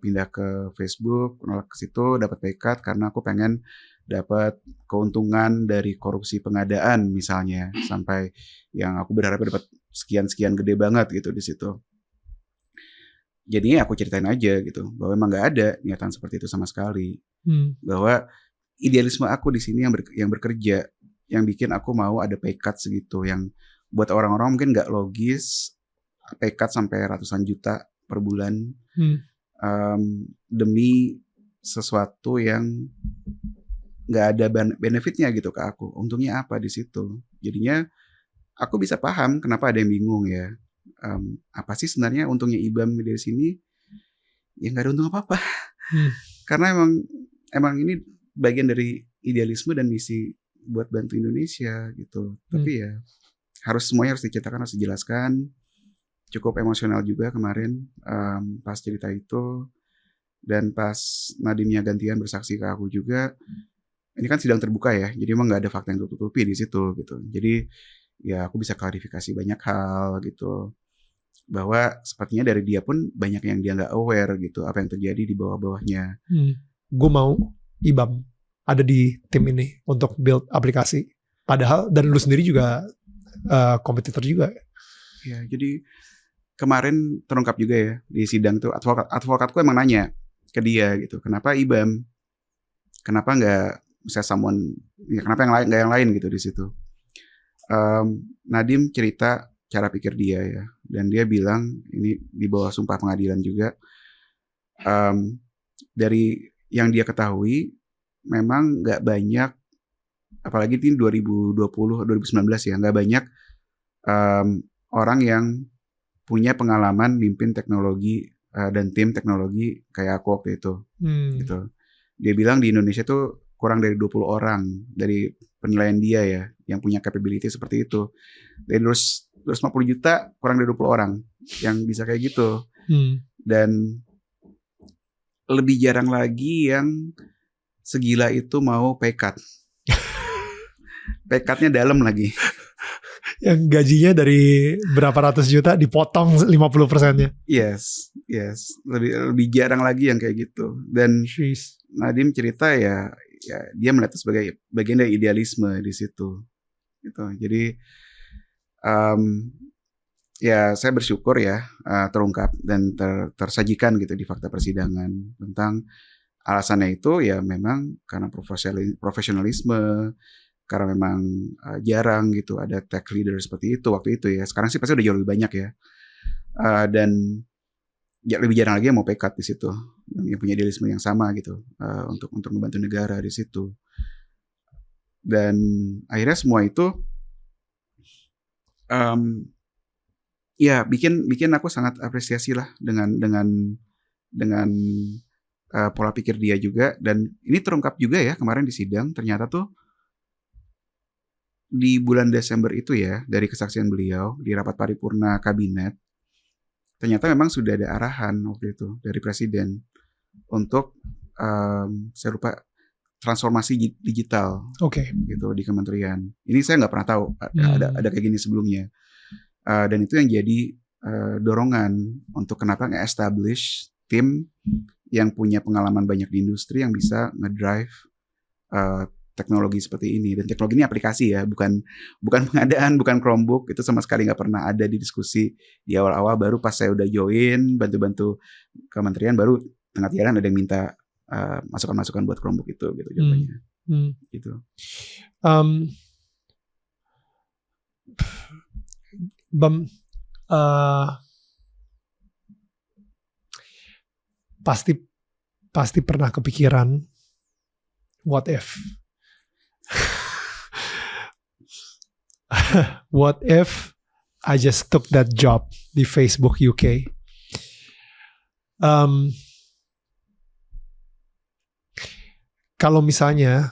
pindah ke Facebook, nolak ke situ dapat pay cut karena aku pengen dapat keuntungan dari korupsi pengadaan misalnya, sampai yang aku berharap dapat sekian gede banget gitu di situ. Jadinya aku ceritain aja gitu bahwa emang nggak ada niatan seperti itu sama sekali. Bahwa idealisme aku di sini yang bekerja, yang bikin aku mau ada pay cut segitu, yang buat orang-orang mungkin nggak logis, pay cut sampai ratusan juta per bulan demi sesuatu yang nggak ada benefitnya gitu ke aku. Untungnya apa di situ? Jadinya aku bisa paham kenapa ada yang bingung ya. Apa sih sebenarnya untungnya IBAM dari sini? Ya nggak ada untung apa-apa. Karena emang ini bagian dari idealisme dan misi buat bantu Indonesia gitu. Tapi ya semuanya harus diceritakan, harus dijelaskan. Cukup emosional juga kemarin pas cerita itu. Dan pas Nadiemnya gantian bersaksi ke aku juga. Ini kan sidang terbuka ya, jadi emang nggak ada fakta yang tutup-tutupi di situ gitu. Jadi ya aku bisa klarifikasi banyak hal gitu, bahwa sepertinya dari dia pun banyak yang dia nggak aware gitu apa yang terjadi di bawah-bawahnya. Gue mau IBAM ada di tim ini untuk build aplikasi, padahal dan lu sendiri juga kompetitor juga. Ya, jadi kemarin terungkap juga ya di sidang tuh, advokatku emang nanya ke dia gitu, kenapa IBAM, kenapa nggak bisa kenapa nggak yang lain gitu di situ. Nadiem cerita cara pikir dia ya, dan dia bilang ini di bawah sumpah pengadilan juga. Dari yang dia ketahui memang nggak banyak, apalagi ini 2019 ya, nggak banyak orang yang punya pengalaman mimpin teknologi dan tim teknologi kayak aku waktu itu. Gitu. Dia bilang di Indonesia tuh kurang dari 20 orang dari penilaian dia ya yang punya capability seperti itu. Dari 250 juta kurang dari 20 orang yang bisa kayak gitu. Dan lebih jarang lagi yang segila itu mau pay cut. Pay cut-nya dalam lagi. Yang gajinya dari berapa ratus juta dipotong 50%-nya. Yes. Lebih jarang lagi yang kayak gitu. Dan Nadiem cerita ya dia melihat itu sebagai bagian dari idealisme di situ. Gitu. Jadi ya saya bersyukur ya terungkap dan tersajikan gitu di fakta persidangan tentang alasannya itu ya memang karena profesionalisme, karena memang jarang gitu ada tech leader seperti itu waktu itu ya. Sekarang sih pasti udah jauh lebih banyak ya. Dan ya lebih jarang lagi yang mau pay cut di situ, yang punya idealisme yang sama gitu untuk membantu negara di situ. Dan akhirnya semua itu ya bikin aku sangat apresiasi lah dengan pola pikir dia juga. Dan ini terungkap juga ya kemarin di sidang, ternyata tuh di bulan Desember itu ya, dari kesaksian beliau di rapat paripurna kabinet, ternyata memang sudah ada arahan waktu itu dari presiden untuk saya lupa transformasi digital Oke. gitu di kementerian. Ini saya nggak pernah tahu ada kayak gini sebelumnya. Dan itu yang jadi dorongan untuk kenapa nge-establish tim yang punya pengalaman banyak di industri yang bisa ngedrive teknologi seperti ini. Dan teknologi ini aplikasi ya, bukan pengadaan, bukan Chromebook. Itu sama sekali nggak pernah ada di diskusi di awal-awal. Baru pas saya udah join, bantu-bantu kementerian, baru tengah jalan ada yang minta masukan-masukan buat Chromebook itu gitu jawabannya. Gitu. Bam, pasti pernah kepikiran what if what if I just took that job di Facebook UK. Kalau misalnya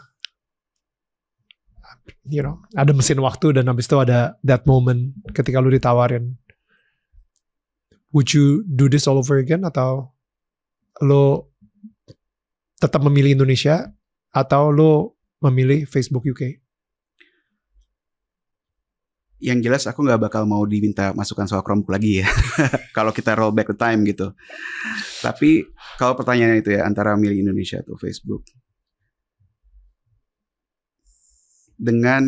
ada mesin waktu dan habis itu ada that moment ketika lu ditawarin, would you do this all over again, atau lu tetap memilih Indonesia atau lu memilih Facebook UK? Yang jelas aku nggak bakal mau diminta masukan soal Chromebook lagi ya. Kalau kita roll back the time gitu. Tapi kalau pertanyaannya itu ya, antara milih Indonesia atau Facebook, dengan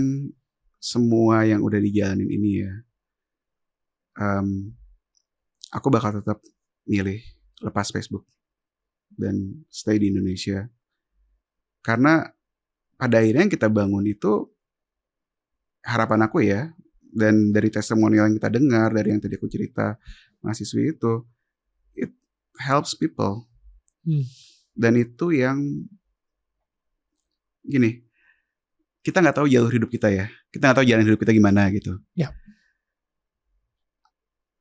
semua yang udah dijalanin ini ya, aku bakal tetap milih lepas Facebook dan stay di Indonesia. Karena pada akhirnya yang kita bangun itu, harapan aku ya, dan dari testimonial yang kita dengar, dari yang tadi aku cerita mahasiswi itu, it helps people. Dan itu yang gini, kita nggak tahu jalur hidup kita ya, kita nggak tahu jalan hidup kita gimana gitu. Ya.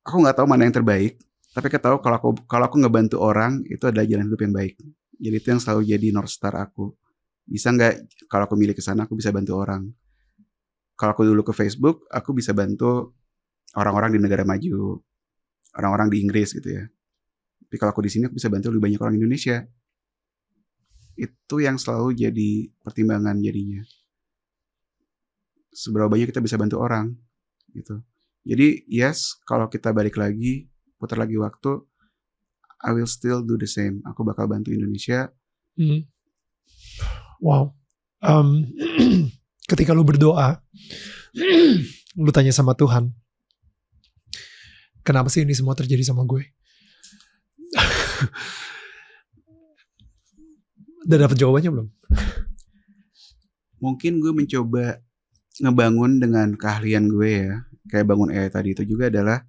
Aku nggak tahu mana yang terbaik, tapi aku tahu kalau aku ngebantu orang itu adalah jalan hidup yang baik. Jadi itu yang selalu jadi North Star aku. Bisa nggak kalau aku milih ke sana, aku bisa bantu orang. Kalau aku dulu ke Facebook, aku bisa bantu orang-orang di negara maju, orang-orang di Inggris gitu ya. Tapi kalau aku di sini, aku bisa bantu lebih banyak orang Indonesia. Itu yang selalu jadi pertimbangan jadinya. Seberapa banyak kita bisa bantu orang gitu. Jadi yes, kalau kita balik lagi, putar lagi waktu, I will still do the same. Aku bakal bantu Indonesia. Wow. Ketika lu berdoa, lu tanya sama Tuhan, kenapa sih ini semua terjadi sama gue? Udah dapet jawabannya belum? Mungkin gue mencoba ngebangun dengan keahlian gue ya, kayak bangun AI tadi itu juga adalah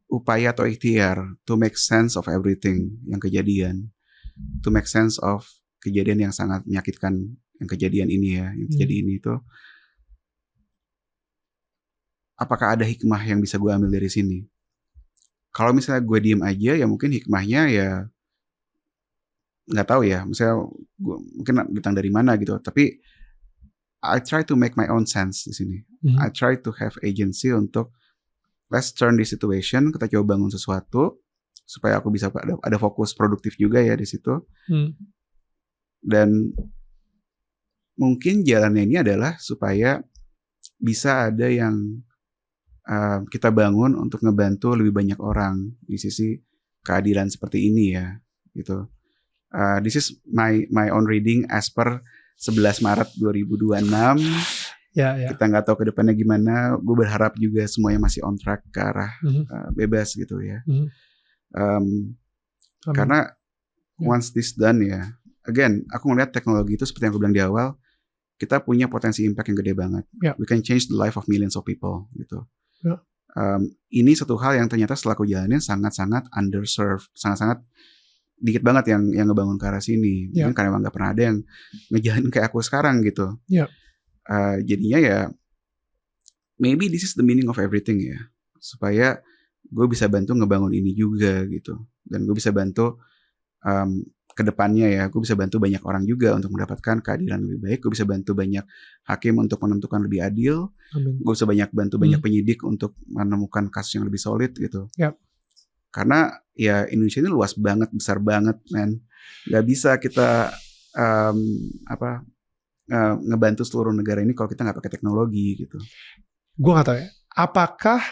upaya atau ikhtiar to make sense of everything yang kejadian, to make sense of kejadian yang sangat menyakitkan, yang kejadian ini ya, yang terjadi ini itu, apakah ada hikmah yang bisa gue ambil dari sini? Kalau misalnya gue diem aja, ya mungkin hikmahnya ya nggak tahu ya, misalnya gue mungkin datang dari mana gitu, tapi I try to make my own sense di sini. I try to have agency untuk let's turn this situation, kita coba bangun sesuatu supaya aku bisa ada fokus produktif juga ya di situ. Dan mungkin jalannya ini adalah supaya bisa ada yang kita bangun untuk ngebantu lebih banyak orang di sisi keadilan seperti ini ya, gitu. This is my own reading as per 11 Maret 2026. Ya. Kita nggak tahu ke depannya gimana. Gue berharap juga semuanya masih on track ke arah bebas gitu ya. Karena once this done ya, again, aku ngeliat teknologi itu seperti yang aku bilang di awal, kita punya potensi impact yang gede banget. We can change the life of millions of people gitu. Ini satu hal yang ternyata setelah aku jalanin sangat-sangat underserved, sangat-sangat dikit banget yang ngebangun ke arah sini. Mungkin karena emang gak pernah ada yang ngejalanin kayak aku sekarang gitu. Jadinya ya maybe this is the meaning of everything ya, supaya gue bisa bantu ngebangun ini juga gitu. Dan gue bisa bantu ke depannya ya, gue bisa bantu banyak orang juga untuk mendapatkan keadilan lebih baik. Gue bisa bantu banyak hakim untuk menentukan lebih adil. Gue bisa bantu banyak penyidik untuk menemukan kasus yang lebih solid gitu. Karena ya Indonesia ini luas banget, besar banget, man. Gak bisa kita ngebantu seluruh negara ini kalau kita nggak pakai teknologi gitu. Gue nggak tahu ya. Apakah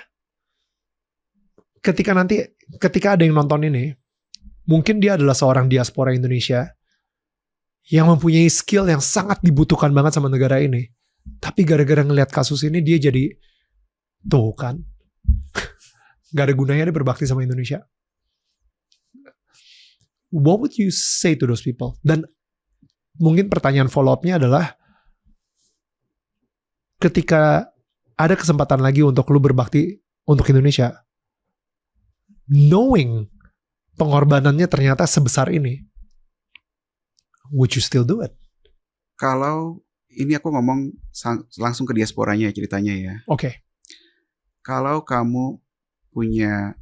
ketika ada yang nonton ini, mungkin dia adalah seorang diaspora Indonesia yang mempunyai skill yang sangat dibutuhkan banget sama negara ini. Tapi gara-gara ngelihat kasus ini dia jadi tuh kan, gak ada gunanya dia berbakti sama Indonesia. What would you say to those people? Dan mungkin pertanyaan follow up-nya adalah ketika ada kesempatan lagi untuk lu berbakti untuk Indonesia, knowing pengorbanannya ternyata sebesar ini, would you still do it? Kalau ini aku ngomong langsung ke diasporanya ceritanya ya. Oke. Kalau kamu punya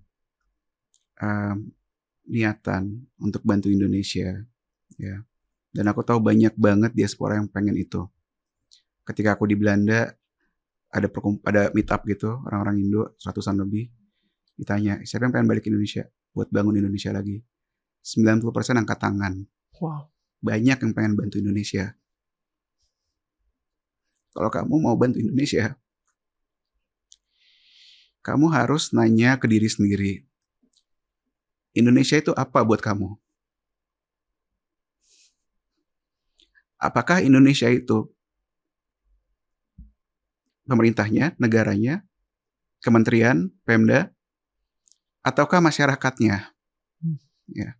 niatan untuk bantu Indonesia, ya, dan aku tahu banyak banget diaspora yang pengen itu. Ketika aku di Belanda, ada meet up gitu, orang-orang Indo 100-an lebih, ditanya, siapa yang pengen balik ke Indonesia buat bangun Indonesia lagi? 90% angkat tangan. Wow. Banyak yang pengen bantu Indonesia. Kalau kamu mau bantu Indonesia, kamu harus nanya ke diri sendiri, Indonesia itu apa buat kamu? Apakah Indonesia itu pemerintahnya, negaranya, kementerian, Pemda, ataukah masyarakatnya? Ya.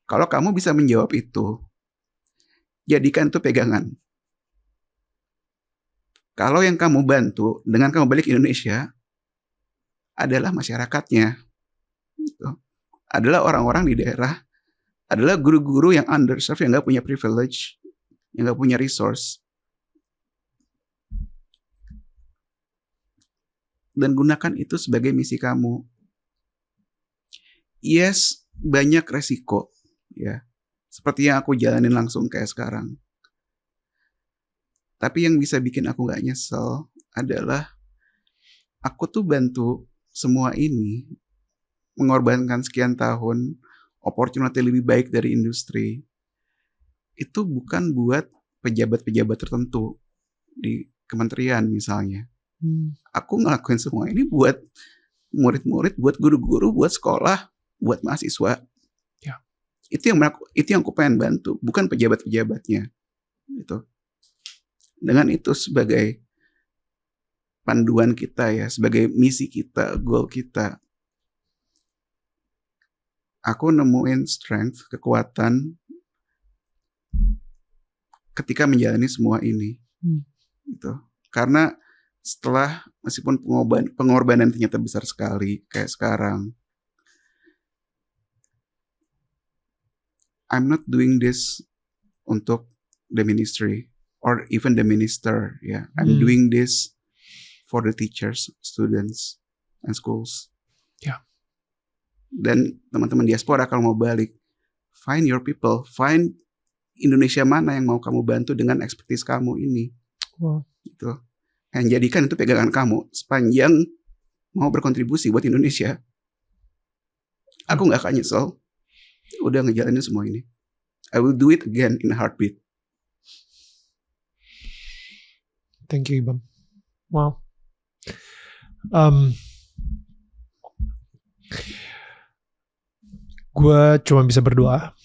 Kalau kamu bisa menjawab itu, jadikan itu pegangan. Kalau yang kamu bantu dengan kamu balik Indonesia adalah masyarakatnya, gitu. Adalah orang-orang di daerah, adalah guru-guru yang underserved, yang nggak punya privilege, yang nggak punya resource. Dan gunakan itu sebagai misi kamu. Yes, banyak resiko, ya. Seperti yang aku jalanin langsung kayak sekarang. Tapi yang bisa bikin aku gak nyesel adalah aku tuh bantu semua ini, mengorbankan sekian tahun, opportunity lebih baik dari industri. Itu bukan buat pejabat-pejabat tertentu di kementerian misalnya. Aku ngelakuin semua ini buat murid-murid, buat guru-guru, buat sekolah, buat mahasiswa. Ya. Itu yang aku pengen bantu, bukan pejabat-pejabatnya. Gitu. Dengan itu sebagai panduan kita ya, sebagai misi kita, goal kita, aku nemuin strength, kekuatan ketika menjalani semua ini. Gitu. Karena setelah meskipun pengorbanan ternyata besar sekali kayak sekarang, I'm not doing this untuk the ministry or even the minister, ya. I'm doing this for the teachers, students, and schools. Ya. Dan teman-teman diaspora kalau mau balik, find your people, find Indonesia mana yang mau kamu bantu dengan expertise kamu ini. Wow. Gitu. Dan jadikan itu pegangan kamu sepanjang mau berkontribusi buat Indonesia. Aku gak akan nyesel udah ngejalanin semua ini. I will do it again in a heartbeat. Thank you, Ibam. Wow. Gue cuma bisa berdoa.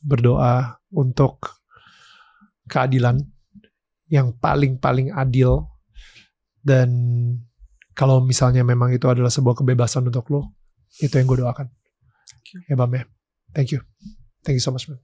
Berdoa untuk keadilan yang paling adil. Dan kalau misalnya memang itu adalah sebuah kebebasan untuk lo, itu yang gue doakan. Ya Bam ya. Thank you. Thank you so much, man.